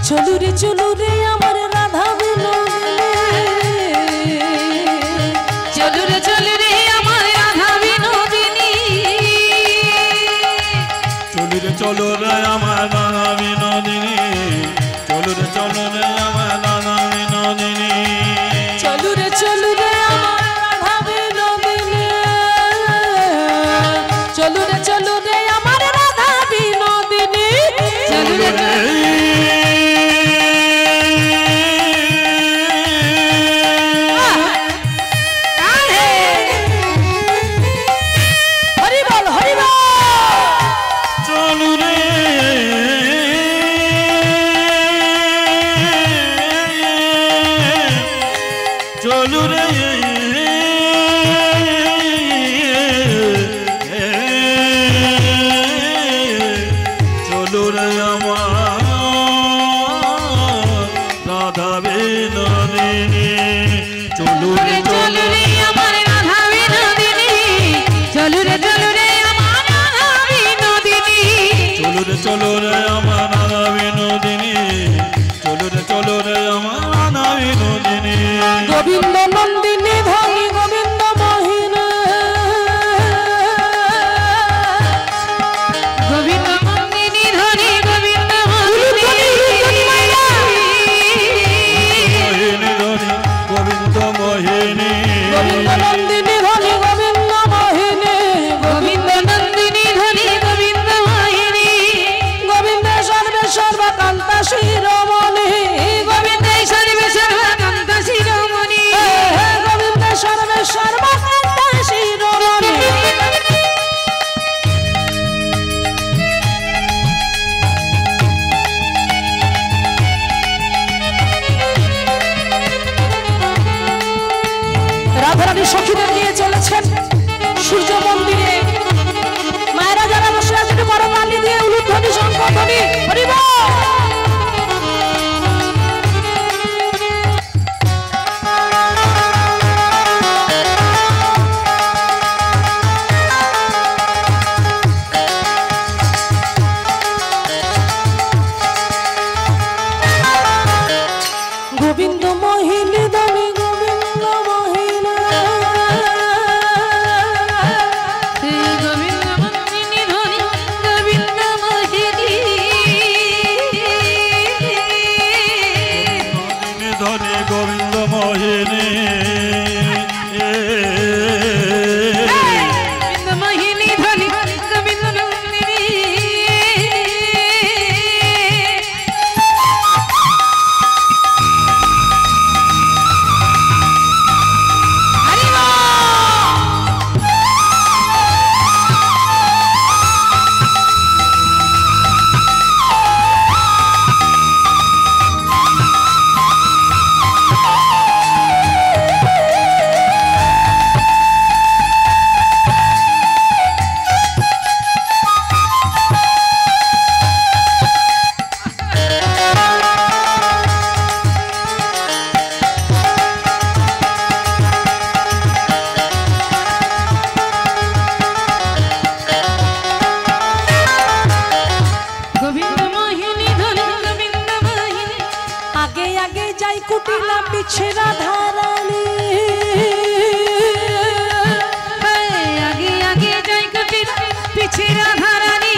চলু রে চলু রে আমার রাধা বিনোদিনী, চলু রে চলু রে আমার রাধা বিনোদিনী, চলু রে চলো রে আমার রাধা বিনোদিনী, চলু রে চলো রে আমার রাধা বিনোদিনী, চলু রে চলু রে আমার রাধা বিনোদিনী, চলু রে চলু রে আমার রাধা বিনোদিনী, চলু রে হরি বল, হরি বল। চলু রে চলু রে চলু রে আমার রাধা বিনোদিনী, চলু রে চলু রে আমার রাধা বিনোদিনী, চলু রে চলু রে আমার রাধা বিনোদিনী, চলু রে চলো রে আমার রাধা বিনোদিনী, চলু রে চলো রে আমার রাধা বিনোদিনী, গোবিন্দ নন্দিনী ধনী গোবিন্দ মহিনা, গোবিন্দ নন্দিনী ধনী গোবিন্দ মোহিনী, মোহিনী ধনী গোবিন্দ মোহিনী, গোবিন্দ নন্দিনী ধনী গোবিন্দ মোহিনী, গোবিন্দ নন্দিনী ধনী গোবিন্দ মোহিনী, গোবিন্দ সর্বে সর্বকান্ত শিরোমণি, গোবিন্দ সর্বে সর্বকান্ত শিরোমণি, গোবিন্দ সর্বে সর্বকান্ত শিরোমণি। রাধারানী সখীদের নিয়ে চলেছেন সূর্য মন্দিরে। মায়েরা যারা বসে আছেন বড় তালি দিয়ে উলুধ্বনি শঙ্খধ্বনি হরি বল। গোবিন্দ মোহিনী ধনী গোবিন্দ মোহিনা, পিছে রাধা রানী আগে আগে যাই কুটিল পিছে রাধা রানী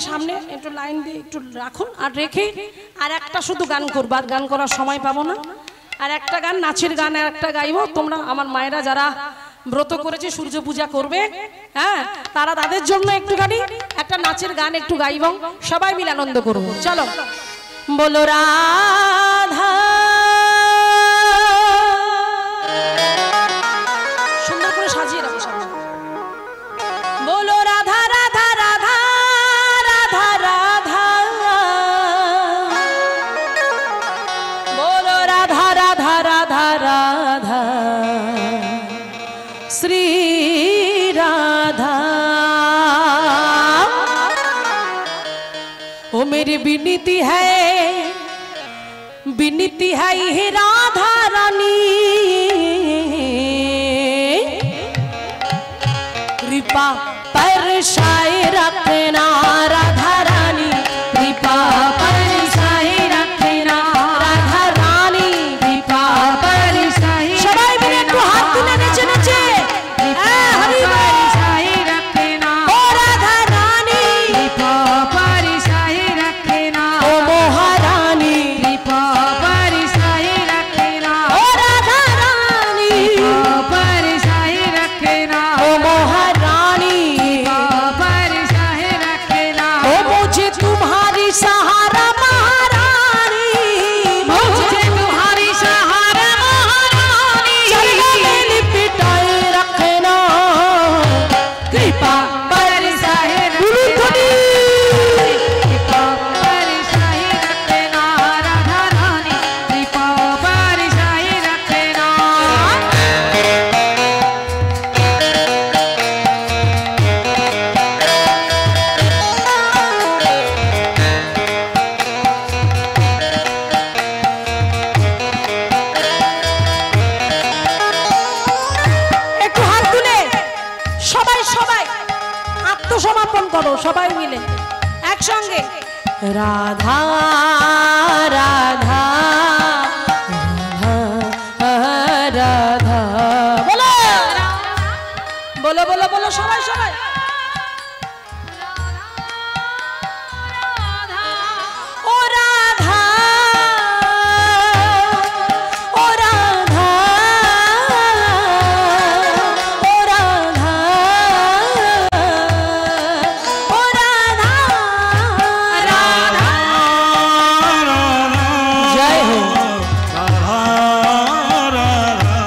সামনে একটু লাইন দিয়ে একটু রাখুন আর রেখে আর একটা শুধু গান করব, আর গান করার সময় পাবো না। আর একটা গান নাচের গান আর একটা গাইবো। তোমরা আমার মায়েরা যারা ব্রত করেছে সূর্য পূজা করবে, হ্যাঁ, তারা তাদের জন্য একটুখানি একটা নাচের গান একটু গাইব, সবাই মিলে আনন্দ করবো। চলো বলো রাধা, সুন্দর করে সাজিয়ে রাখো সামনে। বলো রাধা রাধা রাধা রাধা রাধা, বলো রাধা রাধা রাধা রাধা শ্রী राधा। ओ मेरी विनती है ये राधा रानी, कृपा परछाई रखना राधा रानी, कृपा परछाई रखना राधा रानी, कृपा परछाई। सबाई मिले तो हाथ तुले नीचे नीचे, हरि परछाई रखना ओ राधा रानी, कृपा परछाई रखना ओ महारानी, कृपा परछाई रखना ओ राधा रानी, कृपा परछाई रखना ओ महारानी, परछाई रखना ओ मुझे तुम्हारी सहारा महारानी, मुझे तुम्हारी सहारा महारानी, चरणों में लिपटाए रखना कृपा परछाई रखना, कृपा परछाई रखना राधा रानी, कृपा परछाई रखना। একটু হাত তুলে সবাই সবাই আত্মসমর্পণ করো, সবাই মিলে একসঙ্গে রাধা রাধা রাধা রাধা, বলো বলো বলো বলো সবাই সবাই। ও রাধা ও রাধা ও রাধা ও রাধা রাধা, জয় হো রাধা রাধা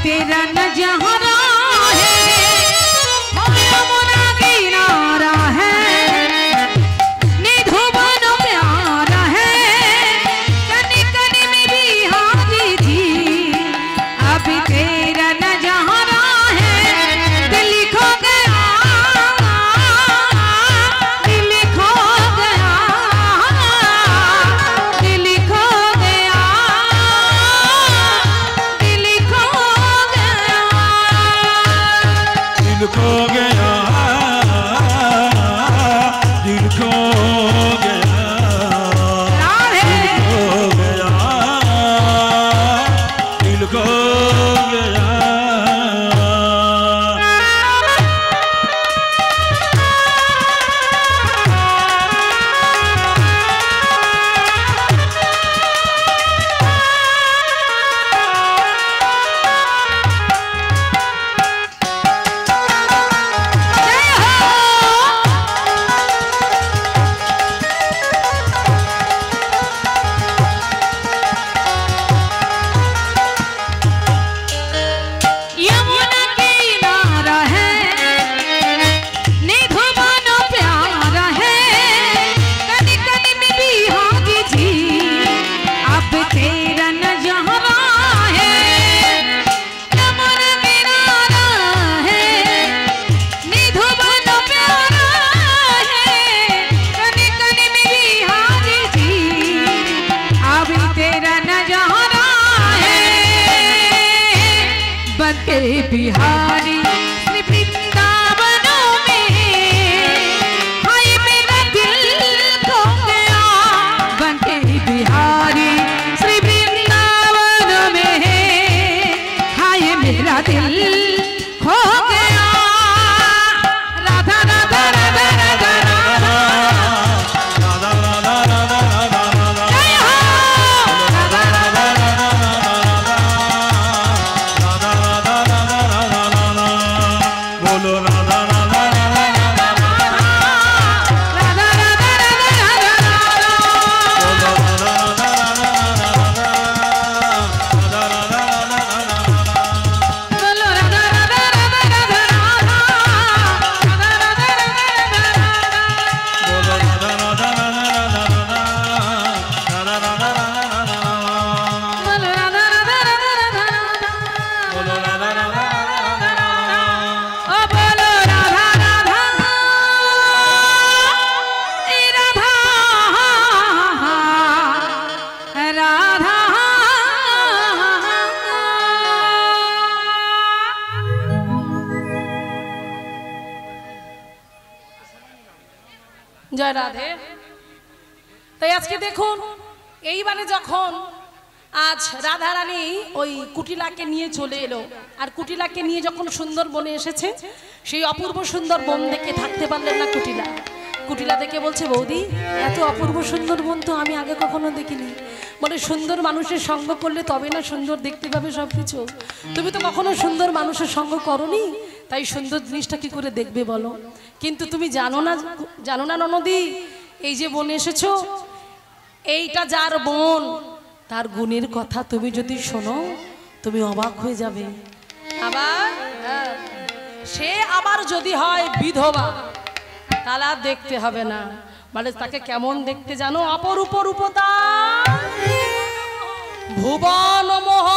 तेरा नजारा है, यमुना किनारा है, निधुवन प्यारा है, कनी कनी में बिहारी जी, अभी तेरा नजारा है, दिल खो गया, दिल खो गया, दिल खो गया, दिल खो गया, दिल खो गया, दिल खो गया, राधे दिल खो गया। यमुना किनारा है, निधुवन प्यारा है, कनी कनी में बिहारी जी, अब तेरा नजारा है, यमुना किनारा है, निधुवन प्यारा है, कनी कनी में बिहारी जी, अब तेरा नजारा है, बनके बिहारी श्री वृंदावनों में, हाय मेरा दिल खो गया, बनके बिहारी श्री वृंदावनों में, हाय मेरा दिल खो गया, राधा राधा राधा राधा राधा, जय हो राधा राधा बोलो राधा राधा राधा राधा राधा राधा, बोलो राधा बोलो राधा राधा राधा राधा, राधा राधा राधा राधा, बोलो राधा राधा राधा राधा, ओ बोलो राधा राधा, ए राधा राधा, জয় রাধে। তাই আজকে দেখুন, এইবারে যখন আজ রাধা রানী ওই কুটিলাকে নিয়ে চলে এলো, আর কুটিলাকে নিয়ে যখন সুন্দরবনে এসেছে, সেই অপূর্ব সুন্দর বন দেখে থাকতে পারলেন না কুটিলা। কুটিলা দেখে বলছে, বৌদি এত অপূর্ব সুন্দর বন তো আমি আগে কখনো দেখিনি। মানে সুন্দর মানুষের সঙ্গ করলে তবে না সুন্দর দেখতে পাবে সব কিছু। তুমি তো কখনো সুন্দর মানুষের সঙ্গ করনি, তাই সুন্দর জিনিসটা কি করে দেখবে বলো। কিন্তু তুমি জানো না ননদি, এই যে বনে এসেছো, এইটা যার বোন, তার গুণের কথা তুমি যদি শোনো তুমি অবাক হয়ে যাবে। আবার সে আবার যদি হয় বিধবা, তাহলে আর দেখতে হবে না। মানে তাকে কেমন দেখতে জানো? অপরূপ রূপতা, ভুবন মোহ,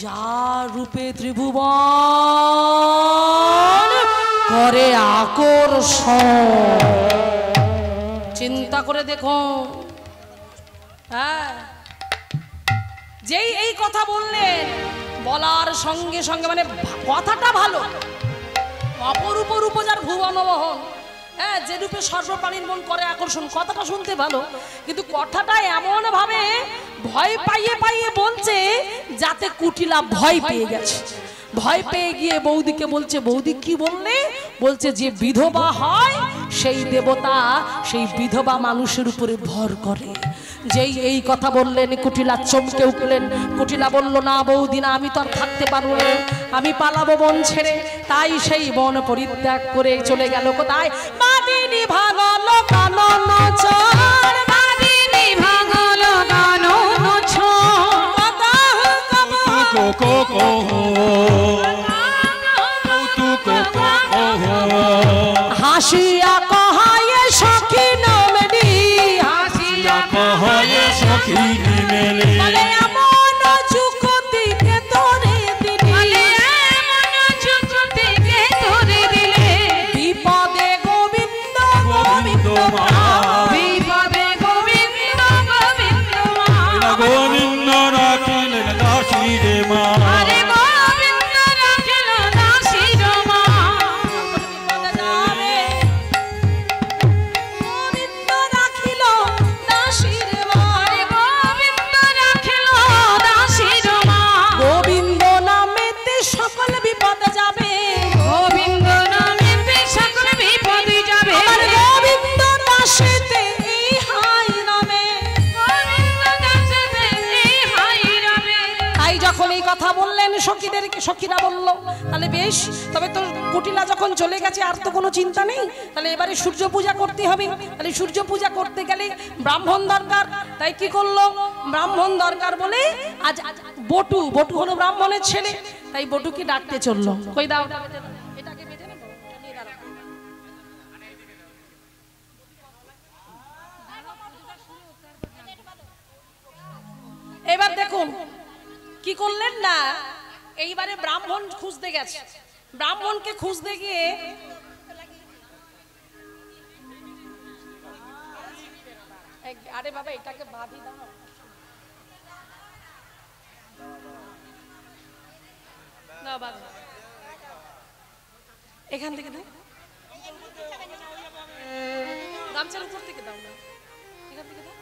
যার রূপে ত্রিভুবন করে আকর্ষণ। চিন্তা করে দেখো। হ্যাঁ, যেই এই কথা বললেন, বলার সঙ্গে সঙ্গে মানে কথাটা ভালো, অপরূপ রূপ যার ভুবন মোহন, হ্যাঁ, যে রূপে সর্বপ্রাণীর মন করে আকর্ষণ, কথাটা শুনতে ভালো, কিন্তু কথাটা এমন ভাবে ভয় পাইয়ে পাইয়ে বলছে যাতে কুটিলা ভয় পেয়ে গেছে। ভয় পেয়ে গিয়ে বৌদিকে বলছে, বৌদি কি বললে? বলছে যে বিধবা হয় সেই দেবতা সেই বিধবা মানুষের উপরে ভর করে। যেই এই কথা বললেন কুটিলা চমকে উঠলেন। কুটিলা বলল, না বৌদি না, আমি তো আর থাকতে পারবো না, আমি পালাবো বন ছেড়ে। তাই সেই বন পরিত্যাগ করে চলে গেল কোথায়? মাদিনী ভাঙল কানন চর, মাদিনী ভাঙল কানন চর, হয়ে সখী মেলে বলে এমন যুক্তিকে তোরে দিলি বলে এমন যুক্তিকে তোরে দিলে বিপদে গোবিন্দ গোবিন্দ মা বিপদে গোবিন্দ গোবিন্দ মা গোবিন্দ রাখিলেন দাসী রে মা আরে গোবিন্দ রাখিল দাসীর মা বিপদে যাবে গোবিন্দ রাখিল দাসীর মা আরে গোবিন্দ রাখিল দাসীর মা গোবিন্দ নামেতে সকল বিপদ যাবে গোবিন্দ নামেতে সকল বিপদ যাবে আমার গোবিন্দ দাসেতে এই হাই নামে গোবিন্দ দাসেতে এই হাই রামে তাই যখন এই কথা বললেন সখীদেরকে সখীরা বলল তাহলে বেশ তবে তোর কুটিলা যখন চলে গেছে আর তো কোনো চিন্তা নেই তাহলে এবারে সূর্য পূজা করতে হবে তাহলে সূর্য পূজা করতে গেলে ব্রাহ্মণ দরকার তাই কি করলো ব্রাহ্মণ দরকার বলে আজ বটু বটু হলো ব্রাহ্মণের ছেলে তাই বটুকে ডাকতে চললো কই দাও এটাকে বেঁধে নেবো এটা নিয়ে দাঁড়াও এবার দেখুন কি করলেন না এইবারে ব্রাহ্মণ খুঁজতে গেছে ব্রাহ্মণকে খুঁজতে গিয়ে আরে বাবা এটাকে বাঁধি দাও না বাঁধি এখান থেকে দাও গামছার উপর থেকে দাও না এখান থেকে দাও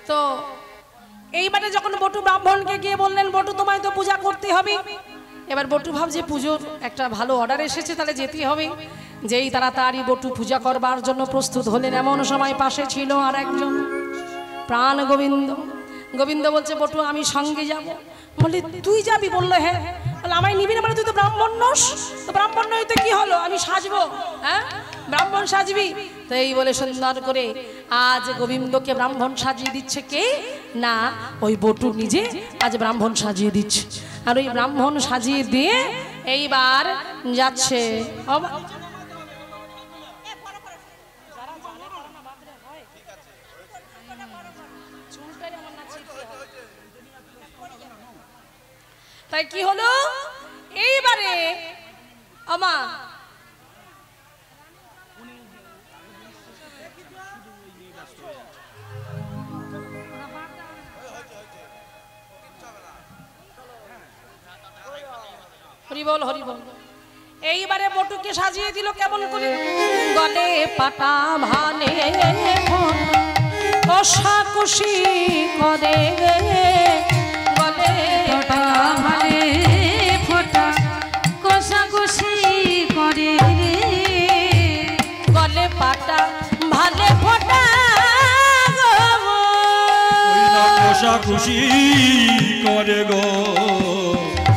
তো এইবারে যখন বটু ব্রাহ্মণকে গিয়ে বললেন বটু তোমায় তো পূজা করতে হবে এবার বটু ভাবছে পুজোর একটা ভালো অর্ডার এসেছে তাহলে যেতেই হবে যেই তাড়াতাড়ি বটু পূজা করবার জন্য প্রস্তুত হলেন এমন সময় পাশে ছিল আর একজন প্রাণ গোবিন্দ গোবিন্দ বলছে বটু আমি সঙ্গে যাব বলি তুই যাবি বললো হ্যাঁ বলে আমায় নিবি না মানে তুই তো ব্রাহ্মণ নস তো ব্রাহ্মণ নই তো কি হলো আমি সাজবো হ্যাঁ ব্রাহ্মণ সাজবি তো এই বলে সুন্দর করে আজ গোবিন্দকে ব্রাহ্মণ সাজিয়ে দিচ্ছে কে না ওই বটু নিজে আজ ব্রাহ্মণ সাজিয়ে দিচ্ছে আর ওই ব্রাহ্মণ সাজিয়ে দিয়ে এইবার যাচ্ছে তাই কি হলো এইবারে আমা হরিবল হরিবল এইবারে বটুকে সাজিয়ে দিল কেমন করে গলে পাটা ভালে কষাকষি করে গলে ফোটা ভালে ফোটা কষাকষি করে গলে পাটা ভালে ফোটা কোষা খুশি করে গো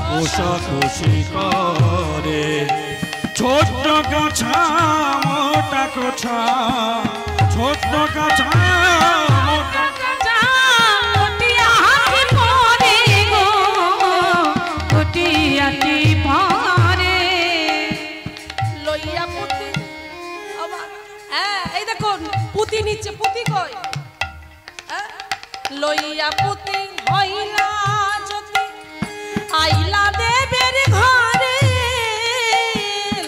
কোষা খুশি করে ছোট্ট গাছা মোটা কোছা ছোট্ট গাছা মোটা লইয়া পুতি হ্যাঁ এই দেখুন পুতি নিচ্ছে পুতি কই লইয়া পুতি হইলা যদি আইলা দেবের ঘরে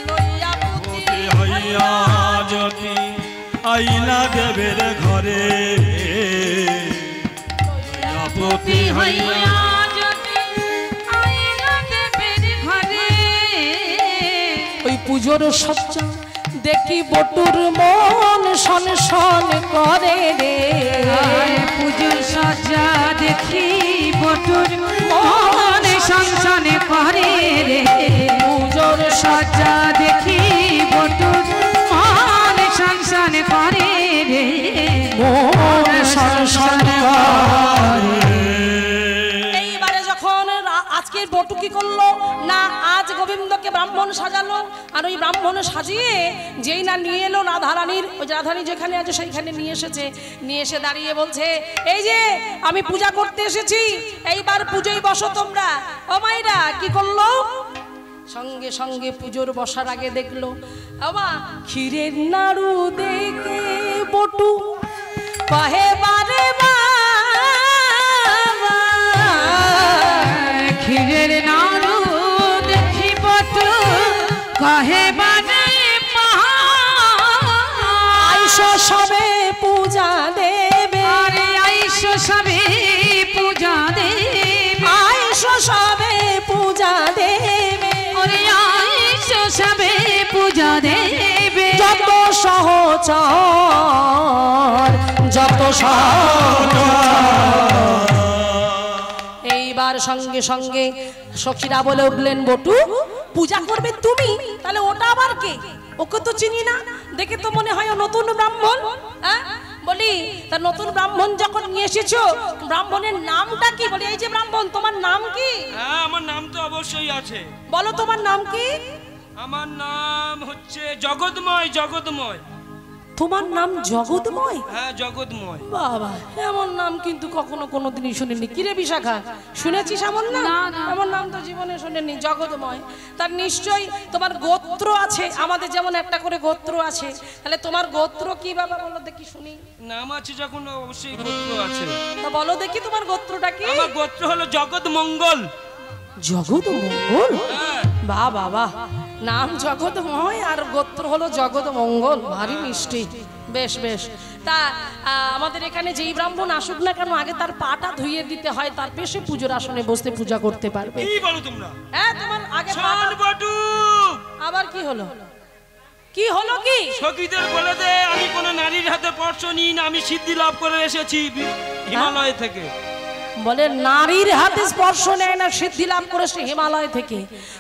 লইয়া পুতি হইয়া যদি আইলা দেবের ঘরে পতি হইয়া ওই পুজোর সজ্জা দেখি বটুর মন শন শন করে রে পুজোর সজ্জা দেখি বটুর মন সংসন করে রে পুজোর সজ্জা দেখি বটুর মন সংসন করে রে মন শন শন করে করে এইবারে যখন আজকের বটু বটু কি করলো না, আজ গোবিন্দকে ব্রাহ্মণ সাজালো, আর ওই ব্রাহ্মণ সাজিয়ে যেই না নিয়ে এলো রাধারানীর, ওই রাধারানী যেখানে আছে সেইখানে নিয়ে এসেছে, নিয়ে এসে দাঁড়িয়ে বলছে এই যে আমি পূজা করতে এসেছি, এইবার পুজোয় বসো তোমরা। ও মাইরা কি করলো, সঙ্গে সঙ্গে পুজোর বসার আগে দেখলো আমা ক্ষীরের নাড়ু দেখে বটু কহে বারে বাবা, ক্ষীরের নাড়ু দেখি বটু কহে বারে আইসো সবে পূজা দেবে, আরে আইসো সবে পূজা দেবে, আইসো সবে পূজা দেবে, ওরে আইসো সবে পূজা দেবে, যত সহচর যত সহচর। এইবার সঙ্গে সঙ্গে সখীরা বলে উঠলেন বটু পূজা করবে তুমি, তাহলে ওটা আবার কে, ওকে তো চিনি না, দেখে তো মনে হয় ও নতুন ব্রাহ্মণ। হ্যাঁ বলি তা নতুন ব্রাহ্মণ যখন নিয়ে এসেছো ব্রাহ্মণের নামটা কি, বলি এই যে ব্রাহ্মণ তোমার নাম কি? হ্যাঁ আমার নাম তো অবশ্যই আছে। বলো তোমার নাম কি? আমার নাম হচ্ছে জগৎময়। জগৎময়। তোমার নাম জগৎময়? হ্যাঁ জগৎময়। বাবা এমন নাম কিন্তু কখনো কোনোদিনই শুনিনি। কিরে বিশাখা শুনেছিস এমন নাম? না, না। এমন নাম তো জীবনে শুনিনি, জগৎময়। তার নিশ্চয়ই তোমার গোত্র আছে, আমাদের যেমন একটা করে গোত্র আছে, তাহলে তোমার গোত্র কি বাবা বলো দেখি শুনি। নাম আছে যখন অবশ্যই গোত্র আছে। তা বলো দেখি তোমার গোত্রটা কি? আমার গোত্র হলো জগৎ মঙ্গল। জগৎমঙ্গল? হ্যাঁ। বাহ বাবা, নাম জগৎময় আর গোত্র হলো জগৎমঙ্গল, ভারী মিষ্টি। বেশ বেশ। তা আমাদের এখানে যেই ব্রাহ্মণ আসুক না কেন আগে তার পাটা ধুইয়ে দিতে হয়, তার পেশে পুজোর আসনে বসতে পূজা করতে পারবে। কি বলো তোমরা? হ্যাঁ তোমার আগে শোন পাটা- বটু, আবার কি হলো, কি হলো কি? সখীদের বলে দে আমি কোনো নারীর হাতে স্পর্শ নিই না, আমি সিদ্ধি লাভ করে এসেছি হিমালয় থেকে। বলে নারীর হাতে স্পর্শ নেয় না, সিদ্ধি লাভ করেছে হিমালয় থেকে।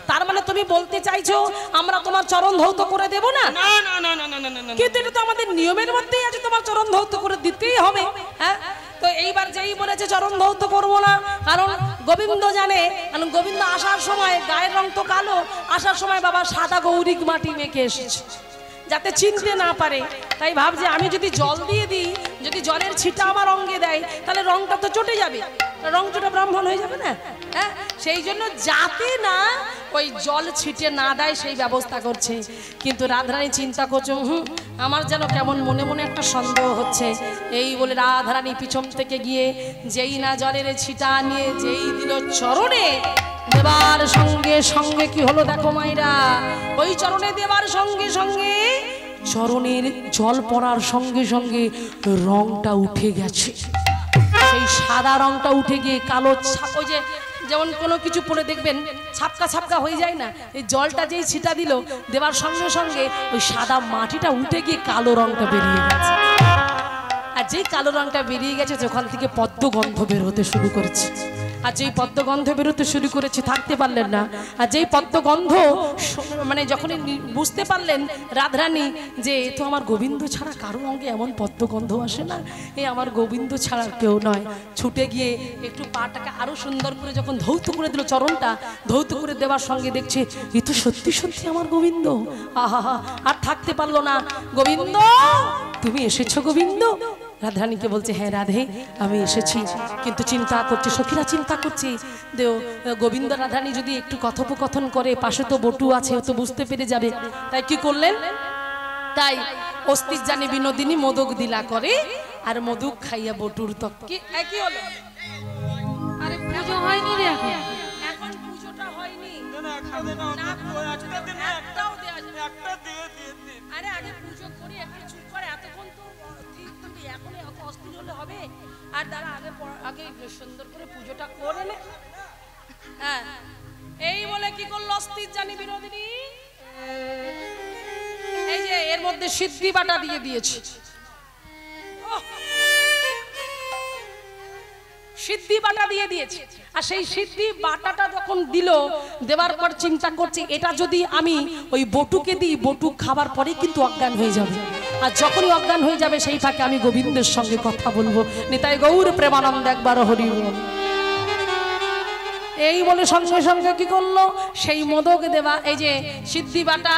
তার মানে তুমি বলতে চাইছো আমরা তোমার চরণ ধৌত করে দেব না? না না না না না না না না। কিন্তু এটা তো আমাদের নিয়মের মধ্যেই আছে, তোমার চরণ ধৌত করে দিতেই হবে। হ্যাঁ তো এইবার যেই বলেছে চরণ ধৌত করবো না, কারণ গোবিন্দ জানে, কারণ গোবিন্দ আসার সময় গায়ের রং তো কালো, আসার সময় বাবা সাদা গৌরিক মাটি মেখে এসেছে যাতে চিনতে না পারে। তাই ভাবছে আমি যদি জল দিয়ে দিই, যদি জলের ছিটা আমার অঙ্গে দেয় তাহলে রংটা তো চটে যাবে, রং চটে ব্রাহ্মণ হয়ে যাবে না। হ্যাঁ সেই জন্য যাতে না ওই জল ছিটে না দেয় সেই ব্যবস্থা করছে। কিন্তু রাধারানী চিন্তা করছে আমার যেন কেমন মনে মনে একটা সন্দেহ হচ্ছে। এই বলে রাধারানী পিছন থেকে গিয়ে যেই না জলের ছিটা নিয়ে যেই দিল চরণে দেবার সঙ্গে সঙ্গে কি হলো দেখো মাইরা, ওই চরণে দেবার সঙ্গে সঙ্গে চরণের জল পড়ার সঙ্গে সঙ্গে রংটা উঠে গেছে। সেই সাদা রংটা উঠে গিয়ে কালো, ওই যে যেমন কোনো কিছু পরে দেখবেন ছাপকা ছাপকা হয়ে যায় না, এই জলটা যেই ছিটা দিল দেবার সঙ্গে সঙ্গে ওই সাদা মাটিটা উঠে গিয়ে কালো রংটা বেরিয়ে গেছে। আর যেই কালো রংটা বেরিয়ে গেছে ওখান থেকে পদ্মগন্ধ বের হতে শুরু করেছে। আর যেই পদ্মগন্ধ বেরোতে শুরু করেছে থাকতে পারলেন না। আর যেই পদ্মগন্ধ মানে যখনই বুঝতে পারলেন রাধারানী যে এ তো আমার গোবিন্দ ছাড়া কারো অঙ্গে এমন পদ্মগন্ধ আসে না, এ আমার গোবিন্দ ছাড়া কেউ নয়, ছুটে গিয়ে একটু পাটাকে আরো সুন্দর করে যখন ধৌত করে দিল, চরণটা ধৌত করে দেওয়ার সঙ্গে দেখছে এ তো সত্যি সত্যি আমার গোবিন্দ। আহা আর থাকতে পারলো না, গোবিন্দ তুমি এসেছো গোবিন্দ? রাধারানীকে বলছে হ্যাঁ রাধে আমি এসেছি, কিন্তু চিন্তা করছে, সখীরা চিন্তা করছে দেও গোবিন্দ রাধারানী যদি একটু কথোপকথন করে, পাশে তো বটু আছে ও তো বুঝতে পেরে যাবে। তাই কি করলেন, তাই অস্তির জানি বিনোদিনী মোদক দিলা করে আর মোদক খাইয়া বটুর তক কি একই হলো। আরে পুজো হয়নি রে এখন। এখন পুজোটা হয়নি, একটা দে না, একটা দে না, একটাও দেয়া যাবে না। একটা দিয়ে দিয়ে দে। আরে আগে পুজো করি, একটু চুপ করে, এতক্ষণ তো ঠিক থাকবি, এখন এত অস্থির হলে হবে? আর দাঁড়া আগে আগে সুন্দর করে পুজোটা করে নে। হ্যাঁ এই বলে কি করলো অস্থির জানি বিনোদিনী, এই যে এর মধ্যে সিদ্ধি বাটা দিয়ে দিয়েছে। সিদ্ধি বাটা দিয়ে দিয়েছে, আর সেই সিদ্ধি বাটাটা যখন দিল, দেওয়ার পর চিন্তা করছে এটা যদি আমি ওই বটুকে দিই, বটু খাবার পরে কিন্তু অজ্ঞান হয়ে যাবে, আর যখনই অজ্ঞান হয়ে যাবে সেই ফাঁকে আমি গোবিন্দের সঙ্গে কথা বলবো। নিতাই গৌর প্রেমানন্দ একবার হরি বল। এই বলে সঙ্গে সঙ্গে কি করলো, সেই মোদক দেওয়া এই যে সিদ্ধি বাটা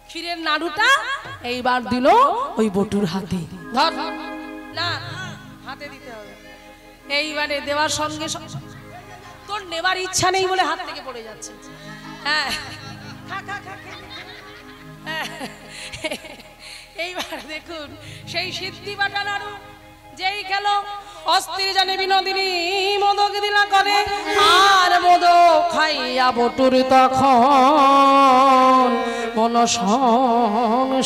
ক্ষীরের নাড়ুটা এইবার দিল ওই বটুর হাতে। ধর না, হাতে দিতে হবে। এইবারে দেওয়ার সঙ্গে তোর নেবার ইচ্ছা নেই বলে হাত থেকে পড়ে যাচ্ছে। হ্যাঁ, এইবার দেখুন সেই সিদ্ধি বাটা নাড়ু যেই গেল, অস্থির জানে বিনোদিনী মোদক দিলা করে, আর মোদক খাইয়া বটুর তখন মন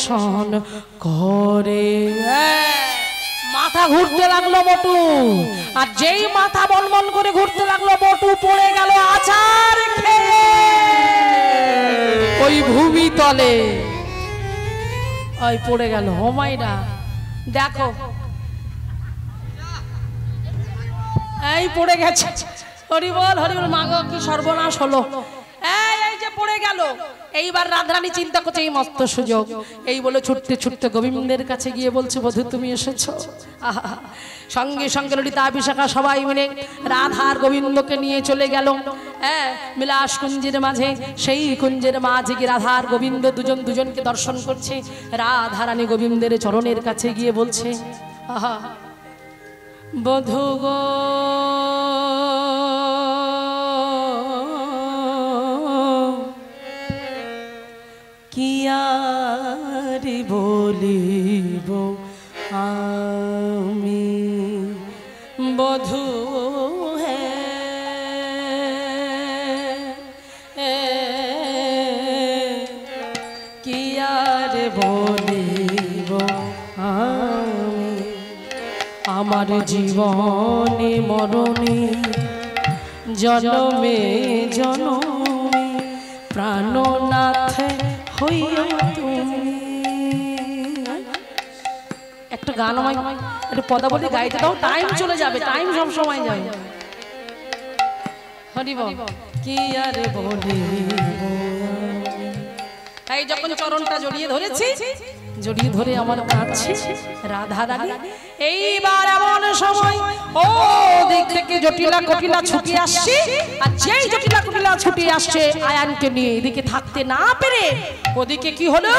শন করে। মাথা ঘুরতে লাগলো বটু, আর যেই মাথা বনবন করে ঘুরতে লাগলো বটু পড়ে গেল আচার খেয়ে ওই ভূমি তলে। ওই পড়ে গেল। ও মাইরা দেখো, এই পড়ে গেছে। হরি বল হরি বল। মাগো কি সর্বনাশ হলো, এই যে পড়ে গেল। এইবার রাধারানী চিন্তা করছে এই মস্ত সুযোগ। এই বলে ছুটতে ছুটতে গোবিন্দের কাছে গিয়ে বলছে, বধূ তুমি এসেছো। সঙ্গে সঙ্গে ললিতা বিশাখা সবাই মিলে রাধা আর গোবিন্দকে নিয়ে চলে গেল বিলাস কুঞ্জের মাঝে। সেই কুঞ্জের মাঝে গিয়ে রাধা আর গোবিন্দ দুজনকে দর্শন করছে। রাধারানী গোবিন্দের চরণের কাছে গিয়ে বলছে, আহা বধূ গো, কি আর বলিব আমি বধূ হে, কি আর বলিব আমি, আমার জীবনে মরণে জনমে জনমে প্রাণনাথ হইয়া তুমি। একটা গান আমায় একটু পদাবলী গাইতে দাও, টাইম চলে যাবে, টাইম সব সময় যাবে। হরি বল। কি আর বলিব, এই যখন চরণটা জড়িয়ে ধরেছি, জড়িয়ে ধরে আমার কাছে রাধা রানী। এইবার এমন সময় ও দিক থেকে জটিলা কটিলা ছুটে আসছে, আর যেই জটিলা কটিলা ছুটে আসছে আয়ানকে নিয়ে, এদিকে থাকতে না পেরে ওদিকে কি হলো,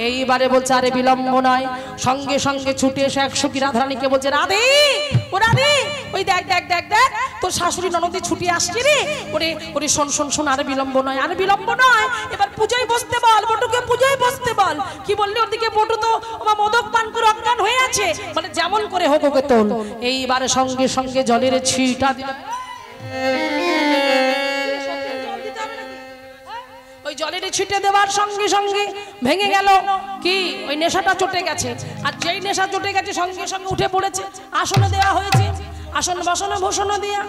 এইবারে বলছে আরে বিলম্ব নয়। সঙ্গে সঙ্গে ছুটে এসে একসখী রাধারানীকে বলছে, রাধে ও রাধে, ওই দেখ দেখ দেখ দেখ তোর শাশুড়ি ননদী ছুটে আসছে রে। ওরে ওরে শোন শোন শোন, আরে বিলম্ব নয়, আরে বিলম্ব নয়, এবার পূজায় বসতে বল, বটুকে পূজায় বসতে বল। কি বললি, ওদিকে বটু তো মোদক পান করে অজ্ঞান হয়ে আছে, মানে যেমন করে হোক ওকে তোল। এইবারে সঙ্গে সঙ্গে জলের ছিটা দিল। ওই জলের ছিটে দেওয়ার সঙ্গে সঙ্গে ভেঙে গেল কি, ওই নেশাটা চটে গেছে। আর যেই নেশা চটে গেছে সঙ্গে সঙ্গে উঠে পড়েছে। আসনে দেওয়া হয়েছে, আসন বসনে ভূষণ দিয়া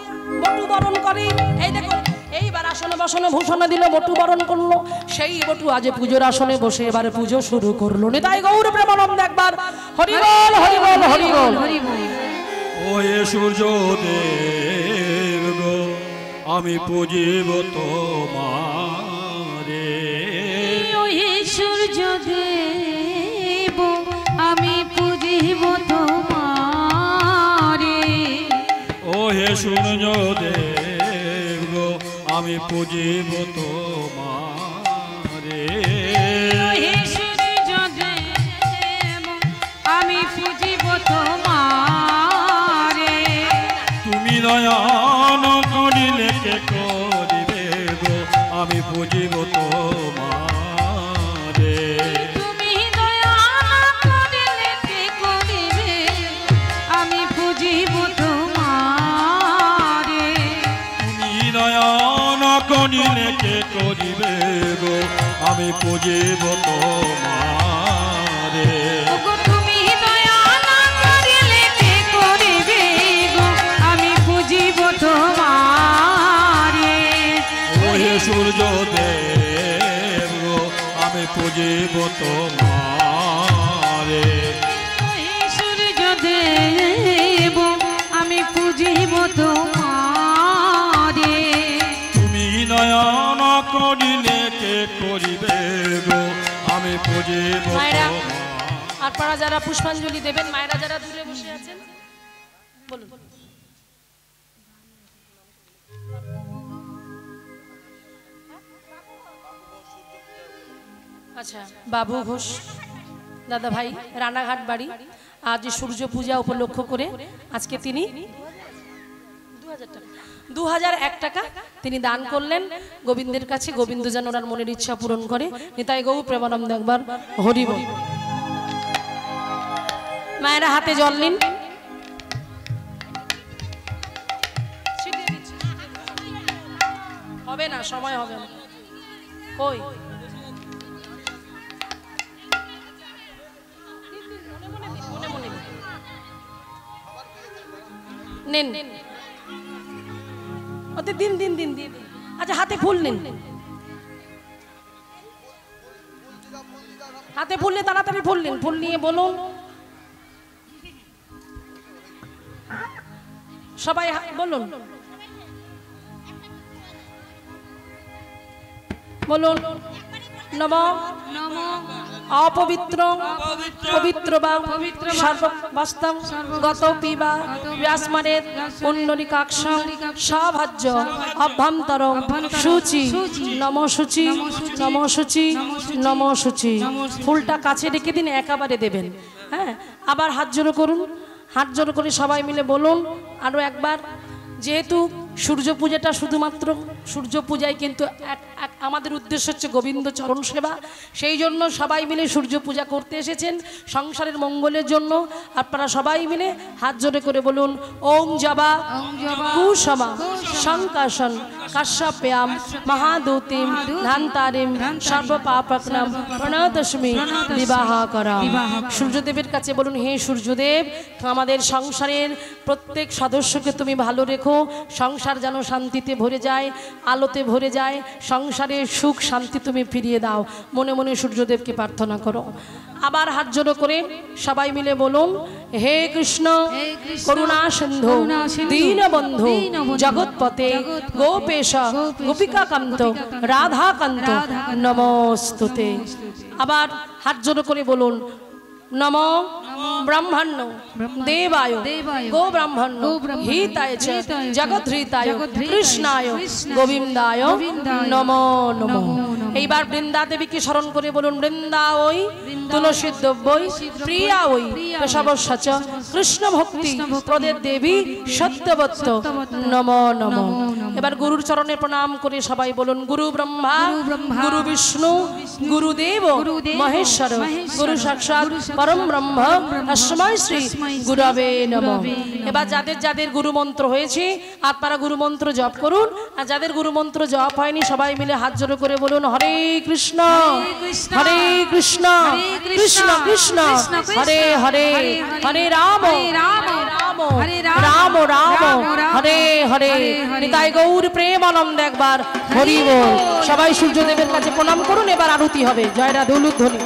বটু বরণ করে। এই দেখো, এইবার আসনে বসনে ভূষণ দিল, বটু বরণ করলো। সেই বটু আজ পুজোর আসনে বসে এবারে পুজো শুরু করলো। নিতাই গৌর প্রেমানন্দ একবার হরি বল হরি বল হরি বল হরি বল। ওয়ে সূর্য দেব গো, আমি পুজিব তোমারে। ওই সূর্য দেব, আমি পুজিব তোমারে। ও হে সূর্য দেব গো, আমি পুজিব তোমারে। ওই সূর্য দেব, আমি পুজিব তোমারে। তুমি দয়ান করিলে কে করিবে গো, আমি পুজিব তোমারে। তুমি দয়া করিলে কে করিবে, আমি পুজিব তোমারে। তুমি দয়ান করিলে কে করিবে গো, আমি পুজিব তোমারে। ওগো তুমি দয়া না করিলে কে করিবে গো, আমি পুজিব তোমারে। ওহে সূর্য দেব গো, আমি পুজিব তোমারে। ওই সূর্য দেব, আমি পুজিব তোমারে। তুমি নয়ন করিলে কে করিবে গো, আমি পুজিব মায়েরা তোমারে। আপনারা যারা পুষ্পাঞ্জলি দেবেন, মায়েরা যারা দূরে বসে আছেন বলুন। আচ্ছা বাবু ঘোষ দাদা ভাই, রানাঘাট বাড়ি। আজ সূর্য পূজা উপলক্ষ করে আজকে তিনি 2001 টাকা তিনি দান করলেন গোবিন্দের কাছে। গোবিন্দ যেন ওনার মনের ইচ্ছা পূরণ করে। নিতাই গৌ প্রেমানন্দ একবার হরি বল। মায়েরা হাতে জল নিন। হবে না, সময় হবে না। কই নেন ওতে দিন দিন দিন দিন। আচ্ছা হাতে ফুল নিন, হাতে ফুল নিয়ে তাড়াতাড়ি ফুল নিন। ফুল নিয়ে বলুন সবাই বলুন বলুন নম অপবিত্র পবিত্র বা সর্ববাস্তব গত পিবা ব্যাসমানের পুণ্ডরিকাক্ষ সভাজ্য অভ্যন্তর শুচি নম শুচি নম শুচি নম শুচি। ফুলটা কাছে রেখে দিন, একেবারে দেবেন। হ্যাঁ, আবার হাত জোড়ো করুন। হাত জোড়ো করে সবাই মিলে বলুন আরো একবার, যেহেতু সূর্য পূজাটা শুধুমাত্র সূর্য পূজায়, কিন্তু আমাদের উদ্দেশ্য হচ্ছে গোবিন্দ চরণ সেবা। সেই জন্য সবাই মিলে সূর্য পূজা করতে এসেছেন সংসারের মঙ্গলের জন্য। আপনারা সবাই মিলে হাত জোড়ে করে বলুন ওম জবা কুসমা শঙ্কাশন কাশ্যপ্যাম মহাদূতিম ধান্তারিম সর্বপাপকনম প্রণতস্মি বিবাহ করা। সূর্যদেবের কাছে বলুন হে সূর্যদেব, আমাদের সংসারের প্রত্যেক সদস্যকে তুমি ভালো রেখো, সংসার যেন শান্তিতে ভরে যায়, আলোতে ভরে যায়, সংসারের সুখ শান্তি তুমি ফিরিয়ে দাও। মনে মনে সূর্যদেবকে প্রার্থনা করো। আবার হাত জোড়ো করে সবাই মিলে বলুন হে কৃষ্ণ করুণা সিন্ধু দীনবন্ধু জগৎপতে গোপেশ গোপিকাকান্ত রাধাকান্ত নমস্তুতে। আবার হাত জোড়ো করে বলুন নম ব্রহ্মণ্য দেবায় গো ব্রহ্মণ্য হিতায় চ জগদ্ধিতায় কৃষ্ণায় গোবিন্দায় নমো নমঃ। এইবার বৃন্দা দেবীকে স্মরণ করে বলুন বৃন্দা ওই তুলসী দ্রব্যই প্রিয়া ওই কেশবস্য কৃষ্ণ ভক্তি প্রদে দেবী সত্যবত্ত নমো নমঃ। এবার গুরুর চরণে প্রণাম করে সবাই বলুন গুরু ব্রহ্মা গুরু বিষ্ণু গুরুদেব মহেশ্বর গুরু সাক্ষাৎ পরম ব্রহ্ম তস্मै শ্রী গুরবে নমঃ। এবার যাদের যাদের গুরু মন্ত্র হয়েছে আপনারা গুরু মন্ত্র জপ করুন, আর যাদের গুরু মন্ত্র জপ হয়নি সবাই মিলে হাত জোড়ো করে বলুন হরে কৃষ্ণ হরে কৃষ্ণ কৃষ্ণ কৃষ্ণ হরে হরে হরে রাম রাম রাম হরে হরে। নিতাই গৌর প্রেমানন্দ একবার হরি বল। সবাই সূর্যদেবের কাছে প্রণাম করুন। এবার আরতি হবে। জয় রাধে উলুধ্বনি।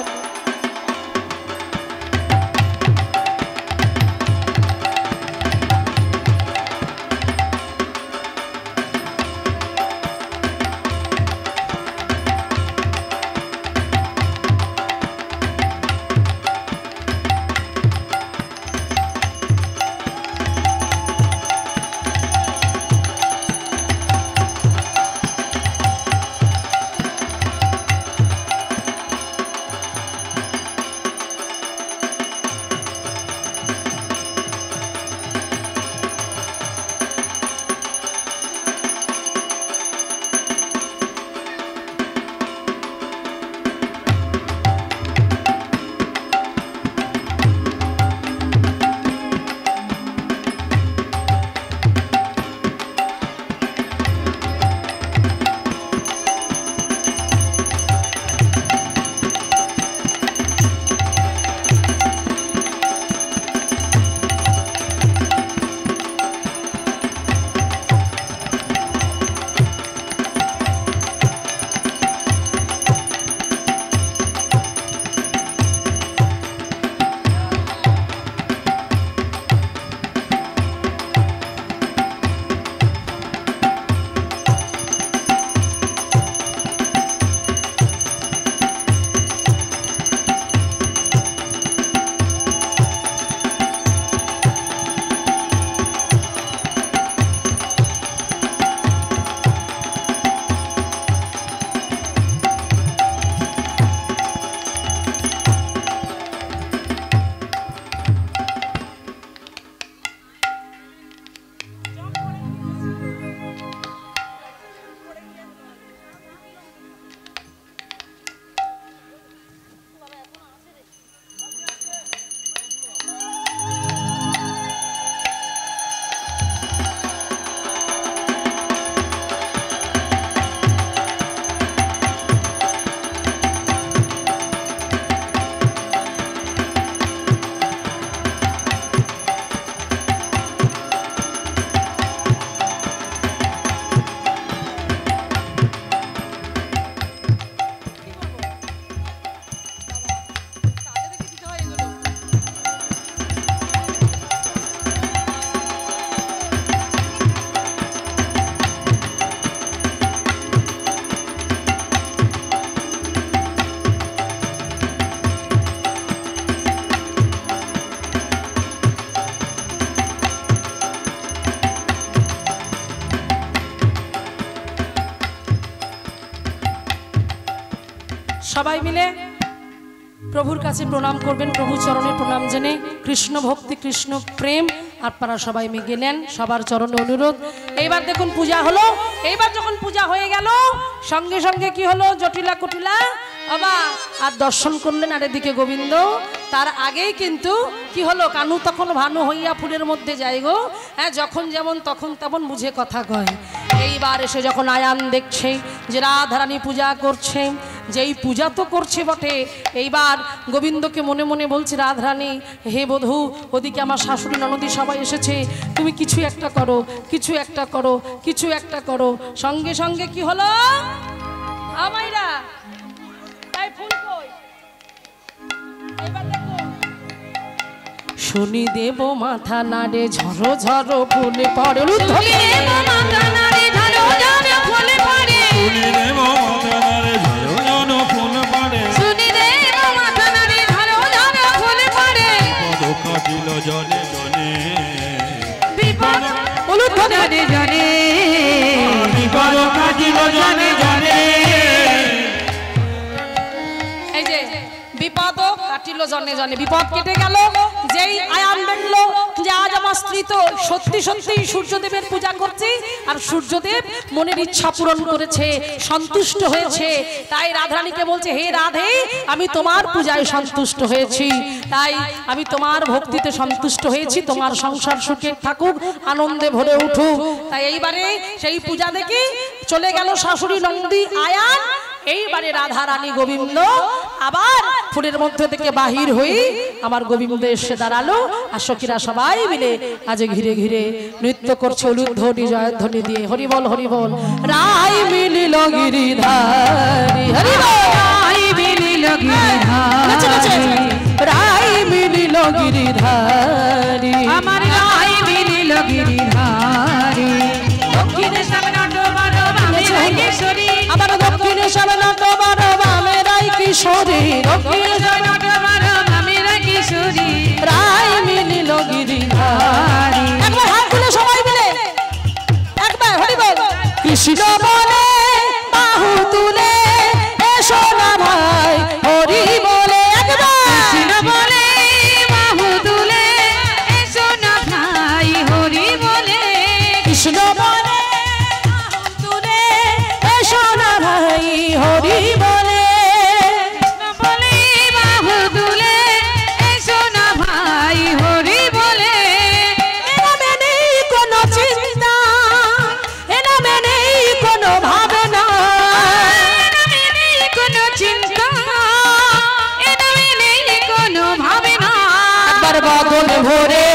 সবাই মিলে প্রভুর কাছে প্রণাম করবেন, প্রভু চরণে প্রণাম জেনে কৃষ্ণ ভক্তি কৃষ্ণ প্রেম আপনারা সবাই মিলে গেলেন, সবার চরণে অনুরোধ। এইবার দেখুন পূজা হলো। এইবার যখন পূজা হয়ে গেল সঙ্গে সঙ্গে কি হলো, জটিলা কুটিলা বাবা আর দর্শন করলেন আর এদিকে গোবিন্দ। তার আগেই কিন্তু কি হলো, কানু তখন ভানু হইয়া ফুলের মধ্যে যায় গো, হ্যাঁ যখন যেমন তখন তেমন বুঝে কথা কয়। এইবার এসে যখন আয়ান দেখছে যে রাধারানী পূজা করছে, যেই পূজা তো করছে বটে, এইবার গোবিন্দকে মনে মনে বলছে রাধারানী হে বধূ, ওদিকে আমার শাশুড়ি ননদী সবাই এসেছে, তুমি কিছু একটা করো, কিছু একটা করো, কিছু একটা করো। সঙ্গে সঙ্গে কি হলো, আমাইরা তাই ফুল কই, এবার দেখো শনি দেব মাথা নাড়ে ঝরো ঝরো ফুল পড়ে, শনি দেব মাথা নাড়ে ঝরো ঝরো ফুল পড়ে, শনি দেব মাথা নাড়ে ঝরো ঝরো ফুল পড়ে, শনি দেব মাথা নাড়ে ঝরো ঝরো ফুল পড়ে, বিপদ কাটিল জনে জনে, বিপদ জনে জনে, বিপদ কাটিল জনে জনে। এই যে বিপদ কাটিল জনে জনে, বিপদ কেটে গেল। যেই আয়ান দেখলো যে আজ আমার স্ত্রী তো সত্যি সত্যি সূর্যদেবের পূজা করছে আর সূর্যদেব মনের ইচ্ছা পূরণ করেছে, সন্তুষ্ট হয়েছে, তাই রাধারানীকে বলছে হে রাধে আমি তোমার পূজায় সন্তুষ্ট হয়েছি, তাই আমি তোমার ভক্তিতে সন্তুষ্ট হয়েছি, তোমার সংসার সুখে থাকুক, আনন্দে ভরে উঠুক। তাই এইবারে সেই পূজা দেখে চলে গেল শাশুড়ি নন্দী আয়ান। এইবারে রাধা রানী গোবিন্দ আবার ফুলের মধ্যে থেকে বাহির হয়ে আমার গোবিন্দ এসে দাঁড়ালো। আর সখীরা সবাই মিলে আজ ঘিরে ঘিরে নৃত্য করছে উলুধ্বনি জয়ধ্বনি দিয়ে, হরি বল হরি বল। রাই মিলিল গিরিধারী, হরি বল। রাই মিলিল গিরিধারী, রাই মিলিল গিরিধারী, আমার রাই মিলিল গিরিধারী, দক্ষিণে সামনাটো বারো বামে রাই কিশোরী, আবার দক্ষিণে সামনাটো বারো বামে রাই কিশোরী, দক্ষিণে সামনাটো বারো বামে রাই কিশোরী, রাই মিলিল গিরিধারী। একবার হাত তুলে সবাই মিলে একবার হরি বল। কৃষ্ণ বলে বাহু তুলে এসো না ভাই হরি বলে, একবার কৃষ্ণ বলে বাহু তুলে এসো না ভাই হরি বলে, কৃষ্ণ বলে বাহু তুলে এসো না ভাই হরি বলে, কৃষ্ণ বলে বাহু তুলে এসো না ভাই হরি বলে, এনামে নেই কোনো চিন্তা, এনামে নেই কোনো ভাবনা, এনামে নেই কোনো চিন্তা, এনামে নেই কোনো ভাবনা, একবার বদন ভরে